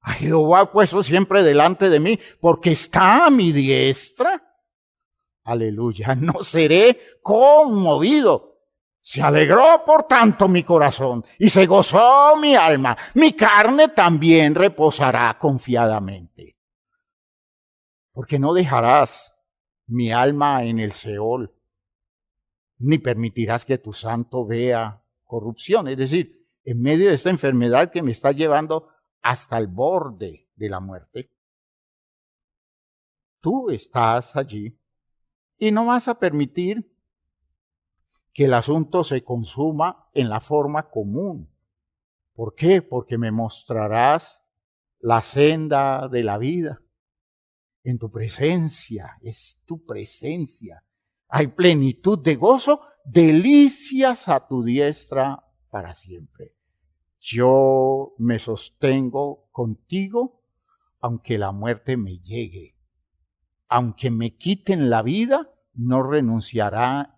A Jehová ha puesto siempre delante de mí, porque está a mi diestra. Aleluya, no seré conmovido. Se alegró por tanto mi corazón y se gozó mi alma. Mi carne también reposará confiadamente. Porque no dejarás mi alma en el Seol, ni permitirás que tu santo vea corrupción. Es decir, en medio de esta enfermedad que me está llevando hasta el borde de la muerte, tú estás allí y no vas a permitir que el asunto se consuma en la forma común. ¿Por qué? Porque me mostrarás la senda de la vida. En tu presencia, es tu presencia. Hay plenitud de gozo, delicias a tu diestra para siempre. Yo me sostengo contigo, aunque la muerte me llegue. Aunque me quiten la vida, no renunciaré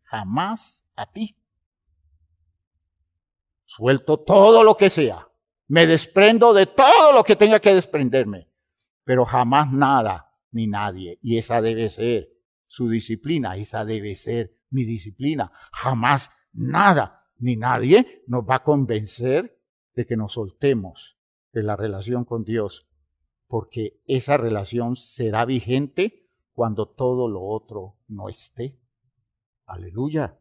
jamás a ti. Suelto todo lo que sea. Me desprendo de todo lo que tenga que desprenderme. Pero jamás nada ni nadie. Y esa debe ser su disciplina. Esa debe ser mi disciplina. Jamás nada ni nadie nos va a convencer de que nos soltemos de la relación con Dios, porque esa relación será vigente cuando todo lo otro no esté. Aleluya.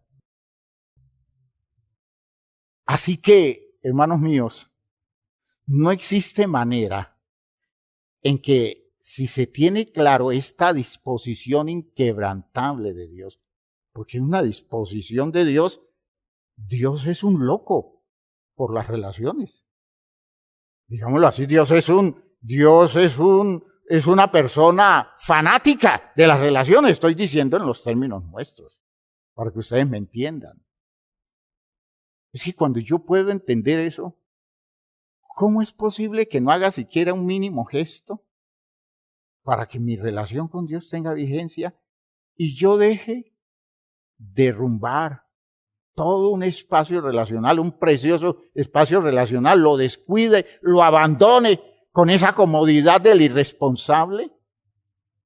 Así que, hermanos míos, no existe manera en que, si se tiene claro esta disposición inquebrantable de Dios, porque es una disposición de Dios, Dios es un loco por las relaciones. Digámoslo así, Dios es una persona fanática de las relaciones. Estoy diciendo en los términos nuestros, para que ustedes me entiendan. Es que cuando yo puedo entender eso, ¿cómo es posible que no haga siquiera un mínimo gesto para que mi relación con Dios tenga vigencia y yo deje derrumbar todo un espacio relacional, un precioso espacio relacional, lo descuide, lo abandone con esa comodidad del irresponsable,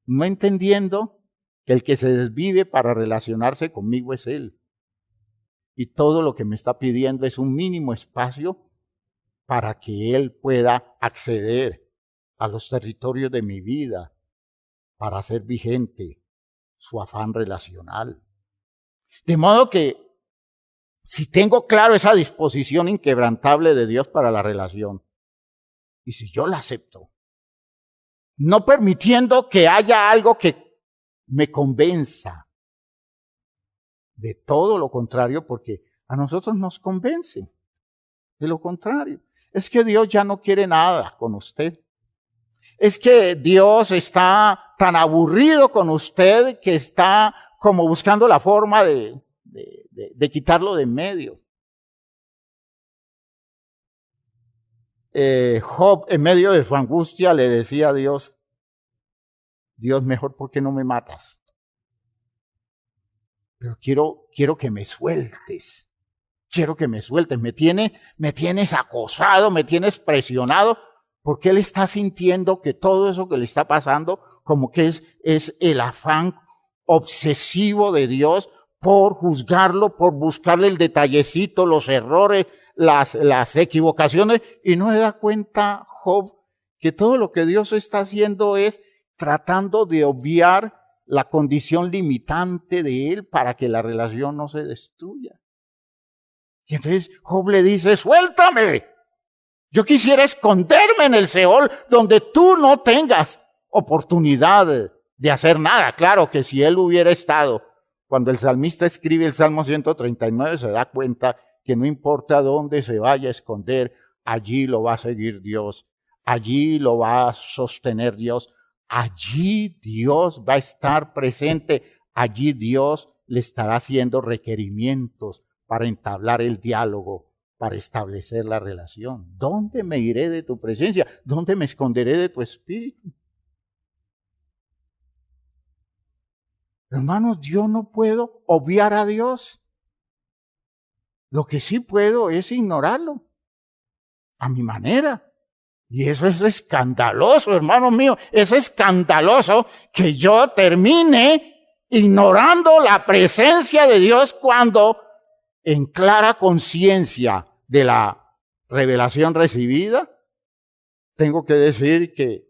no entendiendo que el que se desvive para relacionarse conmigo es Él? Y todo lo que me está pidiendo es un mínimo espacio para que Él pueda acceder a los territorios de mi vida para hacer vigente su afán relacional. De modo que, si tengo claro esa disposición inquebrantable de Dios para la relación, y si yo la acepto, no permitiendo que haya algo que me convenza, de todo lo contrario, porque a nosotros nos convence de lo contrario. Es que Dios ya no quiere nada con usted. Es que Dios está tan aburrido con usted que está como buscando la forma de quitarlo de en medio. Job, en medio de su angustia, le decía a Dios, Dios, mejor, ¿por qué no me matas? Pero quiero que me sueltes. Quiero que me sueltes. Me tienes acosado, me tienes presionado, porque él está sintiendo que todo eso que le está pasando, como que es el afán obsesivo de Dios por juzgarlo, por buscarle el detallecito, los errores, las equivocaciones, y no se da cuenta Job que todo lo que Dios está haciendo es tratando de obviar la condición limitante de él para que la relación no se destruya. Y entonces Job le dice, suéltame. Yo quisiera esconderme en el Seol donde tú no tengas oportunidad de hacer nada. Claro que si él hubiera estado, cuando el salmista escribe el Salmo 139, se da cuenta que no importa dónde se vaya a esconder, allí lo va a seguir Dios, allí lo va a sostener Dios, allí Dios va a estar presente, allí Dios le estará haciendo requerimientos para entablar el diálogo, para establecer la relación. ¿Dónde me iré de tu presencia? ¿Dónde me esconderé de tu espíritu? Hermanos, yo no puedo obviar a Dios. Lo que sí puedo es ignorarlo a mi manera. Y eso es escandaloso, hermanos míos. Es escandaloso que yo termine ignorando la presencia de Dios cuando en clara conciencia de la revelación recibida, tengo que decir que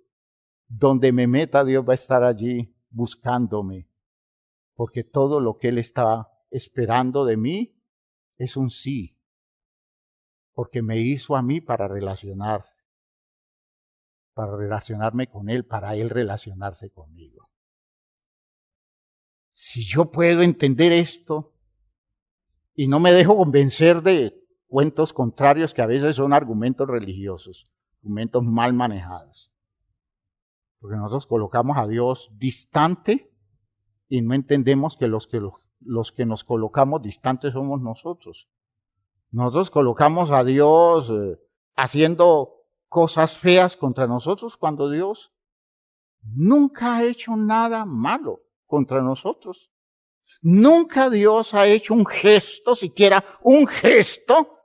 donde me meta Dios va a estar allí buscándome. Porque todo lo que Él está esperando de mí es un sí. Porque me hizo a mí para relacionarme con Él, para Él relacionarse conmigo. Si yo puedo entender esto y no me dejo convencer de cuentos contrarios que a veces son argumentos religiosos, argumentos mal manejados. Porque nosotros colocamos a Dios distante y no entendemos que los que nos colocamos distantes somos nosotros. Nosotros colocamos a Dios haciendo cosas feas contra nosotros cuando Dios nunca ha hecho nada malo contra nosotros. Nunca Dios ha hecho un gesto, siquiera un gesto,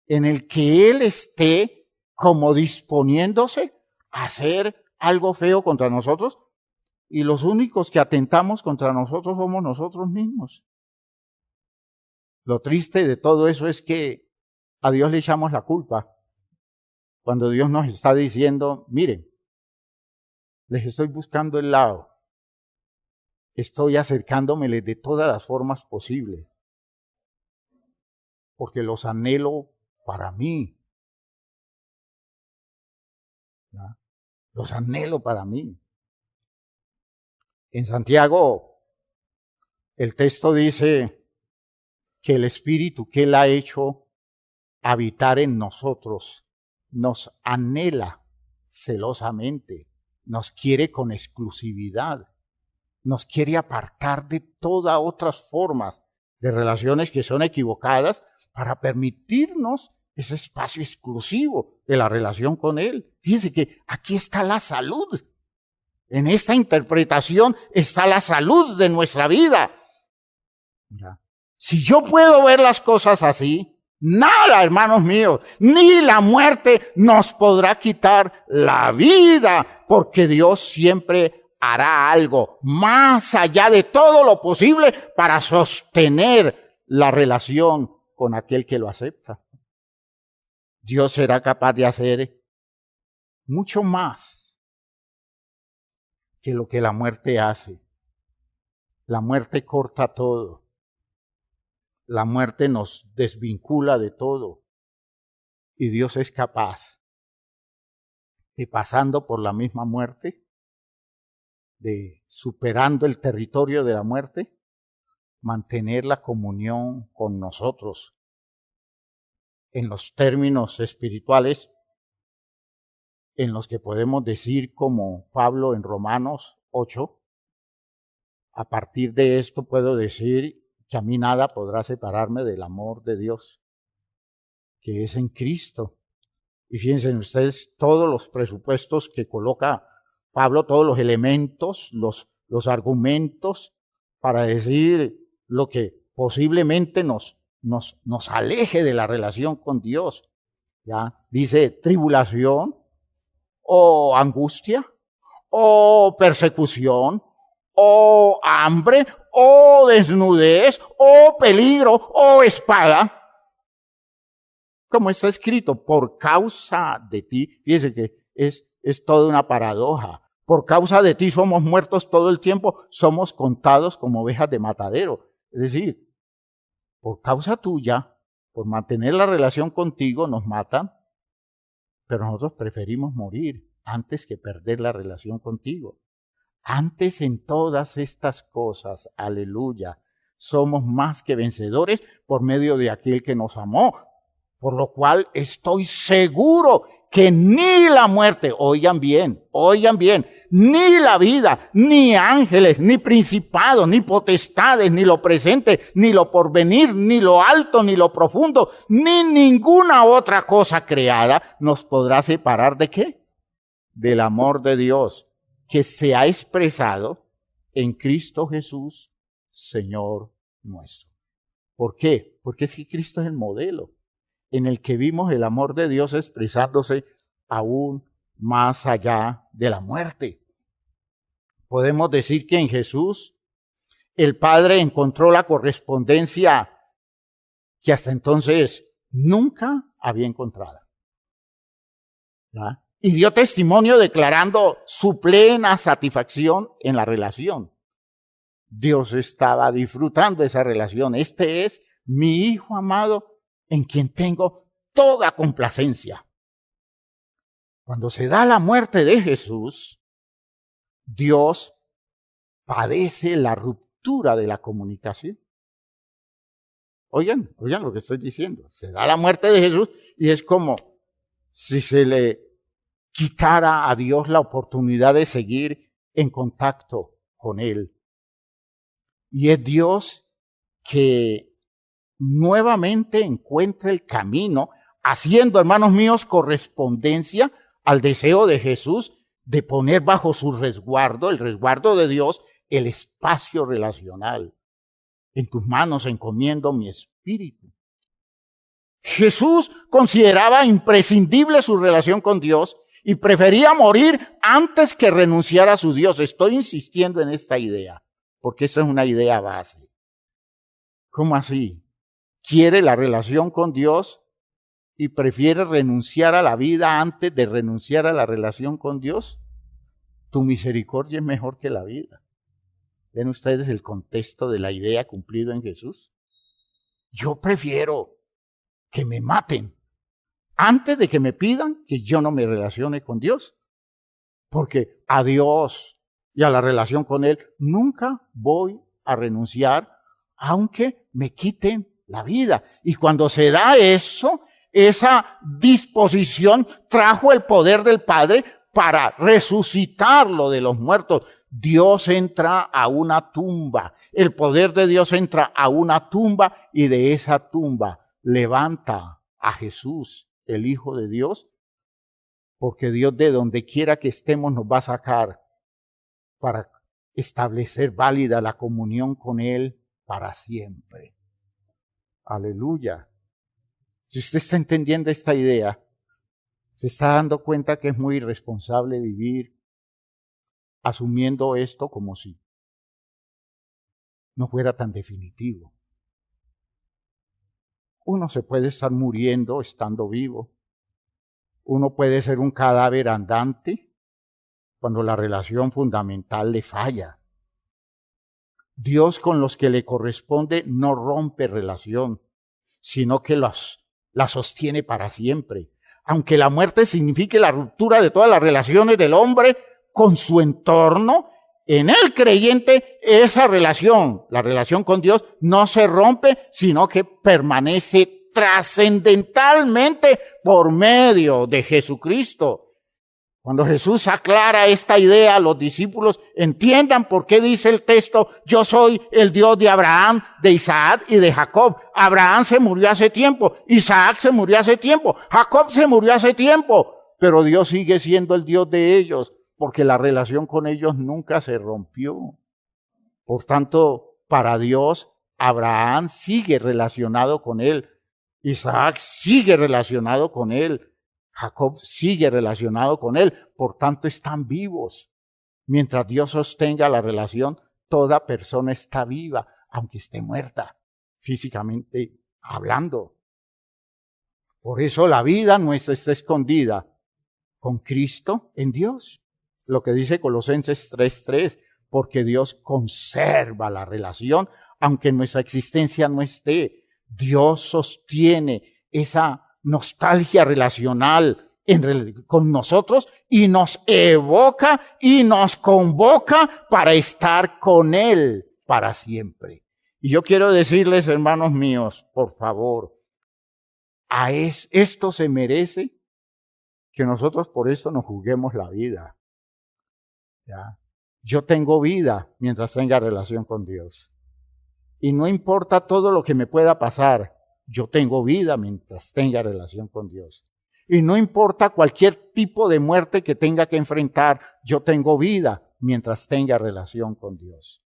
en el que Él esté como disponiéndose a hacer algo feo contra nosotros. Y los únicos que atentamos contra nosotros somos nosotros mismos. Lo triste de todo eso es que a Dios le echamos la culpa. Cuando Dios nos está diciendo, miren, les estoy buscando el lado. Estoy acercándomeles de todas las formas posibles. Porque los anhelo para mí. ¿Ya? Los anhelo para mí. En Santiago, el texto dice que el Espíritu que Él ha hecho habitar en nosotros nos anhela celosamente, nos quiere con exclusividad, nos quiere apartar de todas otras formas de relaciones que son equivocadas para permitirnos ese espacio exclusivo de la relación con Él. Fíjense que aquí está la salud. En esta interpretación está la salud de nuestra vida. Si yo puedo ver las cosas así, nada, hermanos míos, ni la muerte nos podrá quitar la vida, porque Dios siempre hará algo más allá de todo lo posible para sostener la relación con aquel que lo acepta. Dios será capaz de hacer mucho más que lo que la muerte hace. La muerte corta todo. La muerte nos desvincula de todo. Y Dios es capaz de, pasando por la misma muerte, de superando el territorio de la muerte, mantener la comunión con nosotros. En los términos espirituales, en los que podemos decir como Pablo en Romanos 8, a partir de esto puedo decir que a mí nada podrá separarme del amor de Dios, que es en Cristo. Y fíjense ustedes todos los presupuestos que coloca Pablo, todos los elementos, los argumentos para decir lo que posiblemente nos aleje de la relación con Dios. ¿Ya? Dice tribulación, o angustia, o persecución, o hambre, o desnudez, o peligro, o espada. Como está escrito, por causa de ti. Fíjese que es toda una paradoja. Por causa de ti somos muertos todo el tiempo, somos contados como ovejas de matadero. Es decir, por causa tuya, por mantener la relación contigo, nos matan, pero nosotros preferimos morir antes que perder la relación contigo. Antes en todas estas cosas, aleluya, somos más que vencedores por medio de aquel que nos amó. Por lo cual estoy seguro que ni la muerte, oigan bien, ni la vida, ni ángeles, ni principados, ni potestades, ni lo presente, ni lo porvenir, ni lo alto, ni lo profundo, ni ninguna otra cosa creada nos podrá separar ¿de qué? Del amor de Dios que se ha expresado en Cristo Jesús, Señor nuestro. ¿Por qué? Porque es que Cristo es el modelo en el que vimos el amor de Dios expresándose aún más allá de la muerte. Podemos decir que en Jesús el Padre encontró la correspondencia que hasta entonces nunca había encontrado. ¿Ya? Y dio testimonio declarando su plena satisfacción en la relación. Dios estaba disfrutando esa relación. Este es mi Hijo amado en quien tengo toda complacencia. Cuando se da la muerte de Jesús, Dios padece la ruptura de la comunicación. Oigan lo que estoy diciendo. Se da la muerte de Jesús y es como si se le quitara a Dios la oportunidad de seguir en contacto con Él. Y es Dios que nuevamente encuentra el camino, haciendo, hermanos míos, correspondencia al deseo de Jesús de poner bajo su resguardo, el resguardo de Dios, el espacio relacional. En tus manos encomiendo mi espíritu. Jesús consideraba imprescindible su relación con Dios y prefería morir antes que renunciar a su Dios. Estoy insistiendo en esta idea, porque esa es una idea base. ¿Cómo así? Quiere la relación con Dios y prefiere renunciar a la vida antes de renunciar a la relación con Dios. Tu misericordia es mejor que la vida. ¿Ven ustedes el contexto de la idea cumplido en Jesús? Yo prefiero que me maten antes de que me pidan que yo no me relacione con Dios. Porque a Dios y a la relación con Él nunca voy a renunciar, aunque me quiten la vida. Y cuando se da eso, esa disposición trajo el poder del Padre para resucitarlo de los muertos. Dios entra a una tumba. El poder de Dios entra a una tumba y de esa tumba levanta a Jesús, el Hijo de Dios, porque Dios de donde quiera que estemos nos va a sacar para establecer válida la comunión con Él para siempre. Aleluya. Si usted está entendiendo esta idea, se está dando cuenta que es muy irresponsable vivir asumiendo esto como si no fuera tan definitivo. Uno se puede estar muriendo estando vivo. Uno puede ser un cadáver andante cuando la relación fundamental le falla. Dios con los que le corresponde no rompe relación, sino que la sostiene para siempre. Aunque la muerte signifique la ruptura de todas las relaciones del hombre con su entorno, en el creyente esa relación, la relación con Dios, no se rompe, sino que permanece trascendentalmente por medio de Jesucristo. Cuando Jesús aclara esta idea, los discípulos entiendan por qué dice el texto: yo soy el Dios de Abraham, de Isaac y de Jacob. Abraham se murió hace tiempo, Isaac se murió hace tiempo, Jacob se murió hace tiempo, pero Dios sigue siendo el Dios de ellos, porque la relación con ellos nunca se rompió. Por tanto, para Dios, Abraham sigue relacionado con él, Isaac sigue relacionado con él, Jacob sigue relacionado con él, por tanto están vivos. Mientras Dios sostenga la relación, toda persona está viva, aunque esté muerta, físicamente hablando. Por eso la vida nuestra está escondida con Cristo en Dios. Lo que dice Colosenses 3:3, porque Dios conserva la relación, aunque nuestra existencia no esté. Dios sostiene esa nostalgia relacional con nosotros y nos evoca y nos convoca para estar con Él para siempre. Y yo quiero decirles, hermanos míos, por favor, esto se merece que nosotros por esto nos juguemos la vida. ¿Ya? Yo tengo vida mientras tenga relación con Dios. Y no importa todo lo que me pueda pasar, yo tengo vida mientras tenga relación con Dios. Y no importa cualquier tipo de muerte que tenga que enfrentar, yo tengo vida mientras tenga relación con Dios.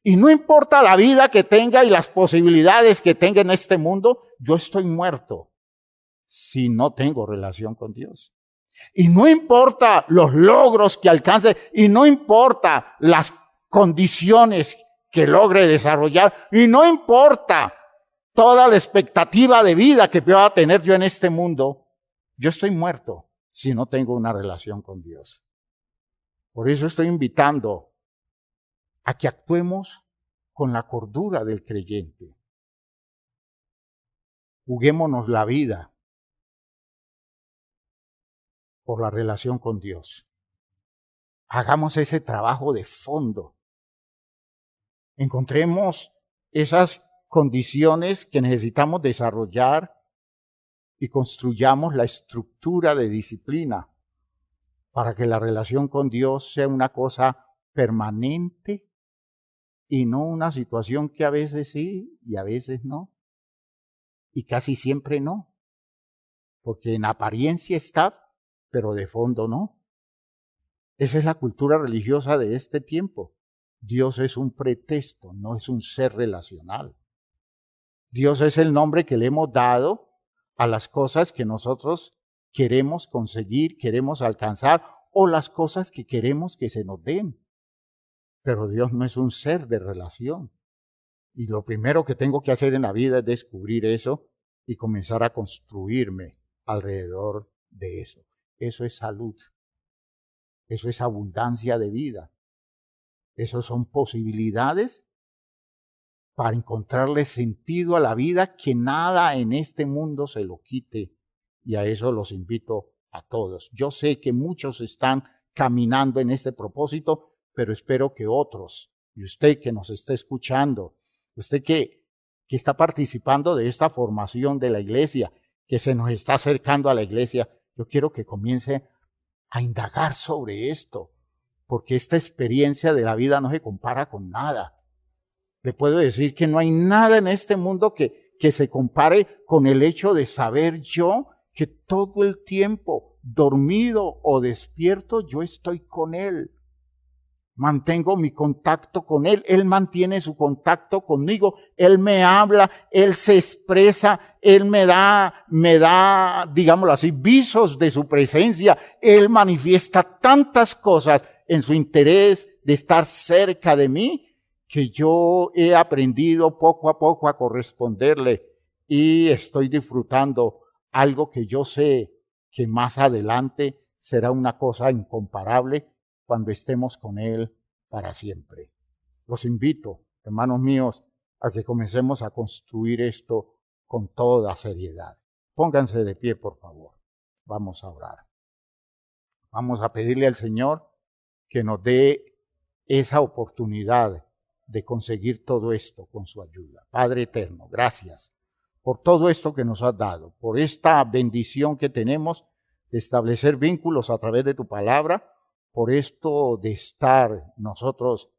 Y no importa la vida que tenga y las posibilidades que tenga en este mundo, yo estoy muerto si no tengo relación con Dios. Y no importa los logros que alcance, y no importa las condiciones que logre desarrollar, y no importa toda la expectativa de vida que pueda tener yo en este mundo, yo estoy muerto si no tengo una relación con Dios. Por eso estoy invitando a que actuemos con la cordura del creyente. Juguémonos la vida por la relación con Dios. Hagamos ese trabajo de fondo. Encontremos esas condiciones que necesitamos desarrollar y construyamos la estructura de disciplina para que la relación con Dios sea una cosa permanente y no una situación que a veces sí y a veces no. Y casi siempre no. Porque en apariencia está, pero de fondo no. Esa es la cultura religiosa de este tiempo. Dios es un pretexto, no es un ser relacional. Dios es el nombre que le hemos dado a las cosas que nosotros queremos conseguir, queremos alcanzar, o las cosas que queremos que se nos den. Pero Dios no es un ser de relación. Y lo primero que tengo que hacer en la vida es descubrir eso y comenzar a construirme alrededor de eso. Eso es salud. Eso es abundancia de vida. Eso son posibilidades para encontrarle sentido a la vida, que nada en este mundo se lo quite. Y a eso los invito a todos. Yo sé que muchos están caminando en este propósito, pero espero que otros, y usted que nos está escuchando, usted que está participando de esta formación de la iglesia, que se nos está acercando a la iglesia, yo quiero que comience a indagar sobre esto, porque esta experiencia de la vida no se compara con nada. Le puedo decir que no hay nada en este mundo que se compare con el hecho de saber yo que todo el tiempo, dormido o despierto, yo estoy con Él. Mantengo mi contacto con Él, Él mantiene su contacto conmigo, Él me habla, Él se expresa, Él me da, digámoslo así, visos de su presencia. Él manifiesta tantas cosas en su interés de estar cerca de mí, que yo he aprendido poco a poco a corresponderle y estoy disfrutando algo que yo sé que más adelante será una cosa incomparable cuando estemos con Él para siempre. Los invito, hermanos míos, a que comencemos a construir esto con toda seriedad. Pónganse de pie, por favor. Vamos a orar. Vamos a pedirle al Señor que nos dé esa oportunidad de conseguir todo esto con su ayuda. Padre eterno, gracias por todo esto que nos has dado, por esta bendición que tenemos de establecer vínculos a través de tu palabra, por esto de estar nosotros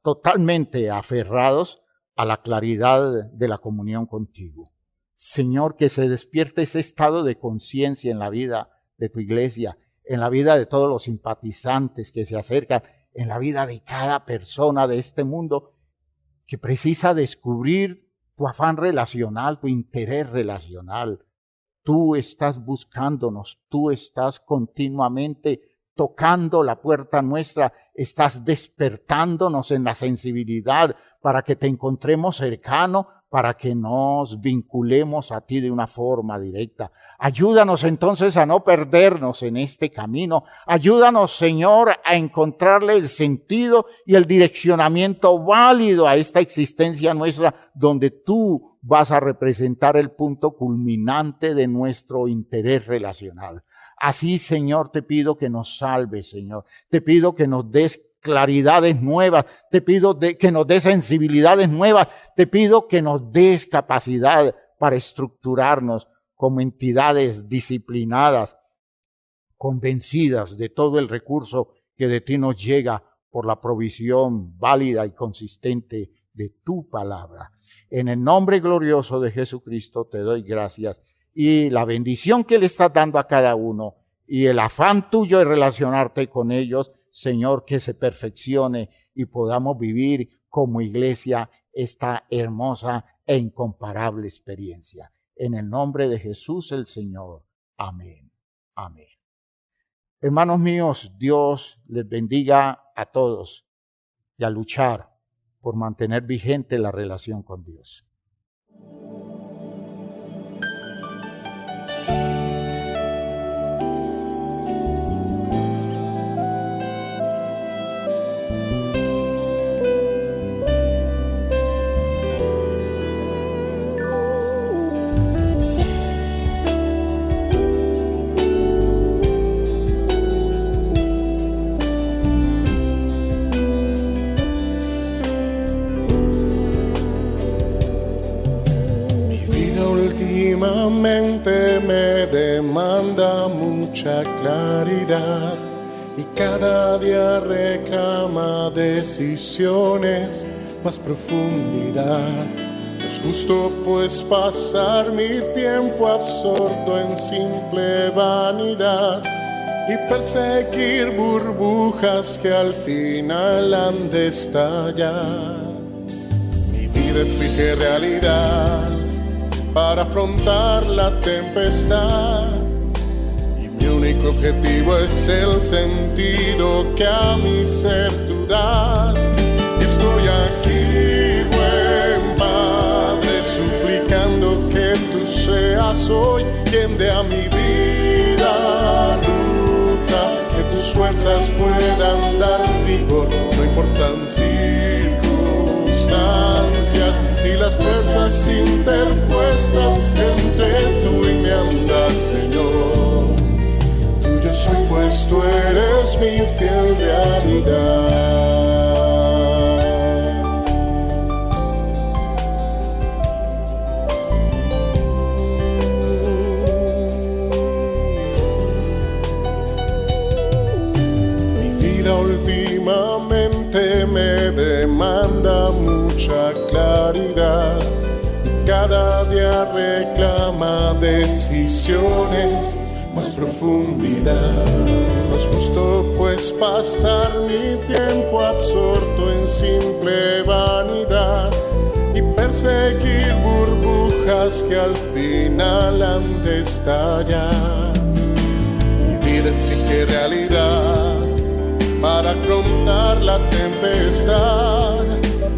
totalmente aferrados a la claridad de la comunión contigo. Señor, que se despierte ese estado de conciencia en la vida de tu iglesia, en la vida de todos los simpatizantes que se acercan, en la vida de cada persona de este mundo que precisa descubrir tu afán relacional, tu interés relacional. Tú estás buscándonos, tú estás continuamente tocando la puerta nuestra, estás despertándonos en la sensibilidad para que te encontremos cercano, para que nos vinculemos a ti de una forma directa. Ayúdanos entonces a no perdernos en este camino. Ayúdanos, Señor, a encontrarle el sentido y el direccionamiento válido a esta existencia nuestra, donde tú vas a representar el punto culminante de nuestro interés relacional. Así, Señor, te pido que nos salves, Señor. Te pido que nos des claridades nuevas, te pido que nos des sensibilidades nuevas, te pido que nos des capacidad para estructurarnos como entidades disciplinadas, convencidas de todo el recurso que de ti nos llega por la provisión válida y consistente de tu palabra. En el nombre glorioso de Jesucristo te doy gracias, y la bendición que le estás dando a cada uno y el afán tuyo de relacionarte con ellos, Señor, que se perfeccione y podamos vivir como iglesia esta hermosa e incomparable experiencia. En el nombre de Jesús el Señor. Amén. Amén. Hermanos míos, Dios les bendiga a todos y a luchar por mantener vigente la relación con Dios. Últimamente me demanda mucha claridad y cada día reclama decisiones, más profundidad. No es justo pues pasar mi tiempo absorto en simple vanidad y perseguir burbujas que al final han de estallar. Mi vida exige realidad para afrontar la tempestad, y mi único objetivo es el sentido que a mi ser tú das. Estoy aquí, buen Padre, suplicando que tú seas hoy quien dé a mi vida ruta, que tus fuerzas puedan dar vigor, no importan circunstancias y las fuerzas interpuestas entre tú y mi andar, Señor. Tuyo soy, pues tú eres mi fiel realidad. Mi vida últimamente me demanda mucha claridad y cada día reclama decisiones, más profundidad. No es justo pues pasar mi tiempo absorto en simple vanidad y perseguir burbujas que al final han de estallar. Mi vida exige realidad para afrontar la tempestad,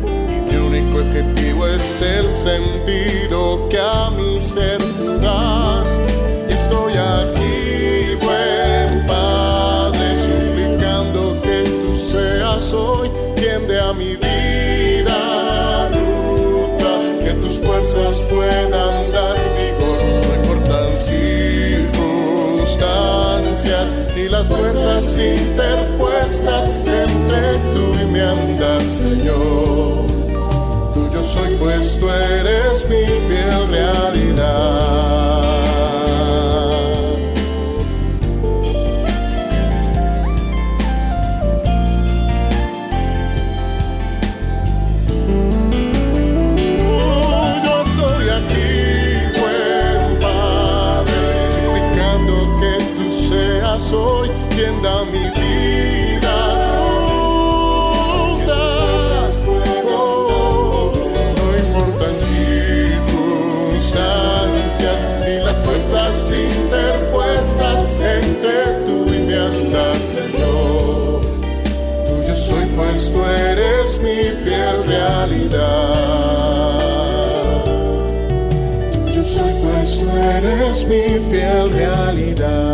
y mi único objetivo es el sentido que a mi ser tú das. Estoy aquí, buen Padre, suplicando que tú seas hoy quien dé a mi vida ruta, que tus fuerzas puedan dar vigor, no importan circunstancias ni las fuerzas interpuestas entre tú y mi andar, Señor. Tuyo soy, pues tú eres mi fiel realidad. Yo estoy aquí, buen Padre, suplicando que tú seas hoy quien da mi vida ruta. No importan circunstancias ni las fuerzas interpuestas entre tú y mi andar, Señor. eres mi fiel realidad.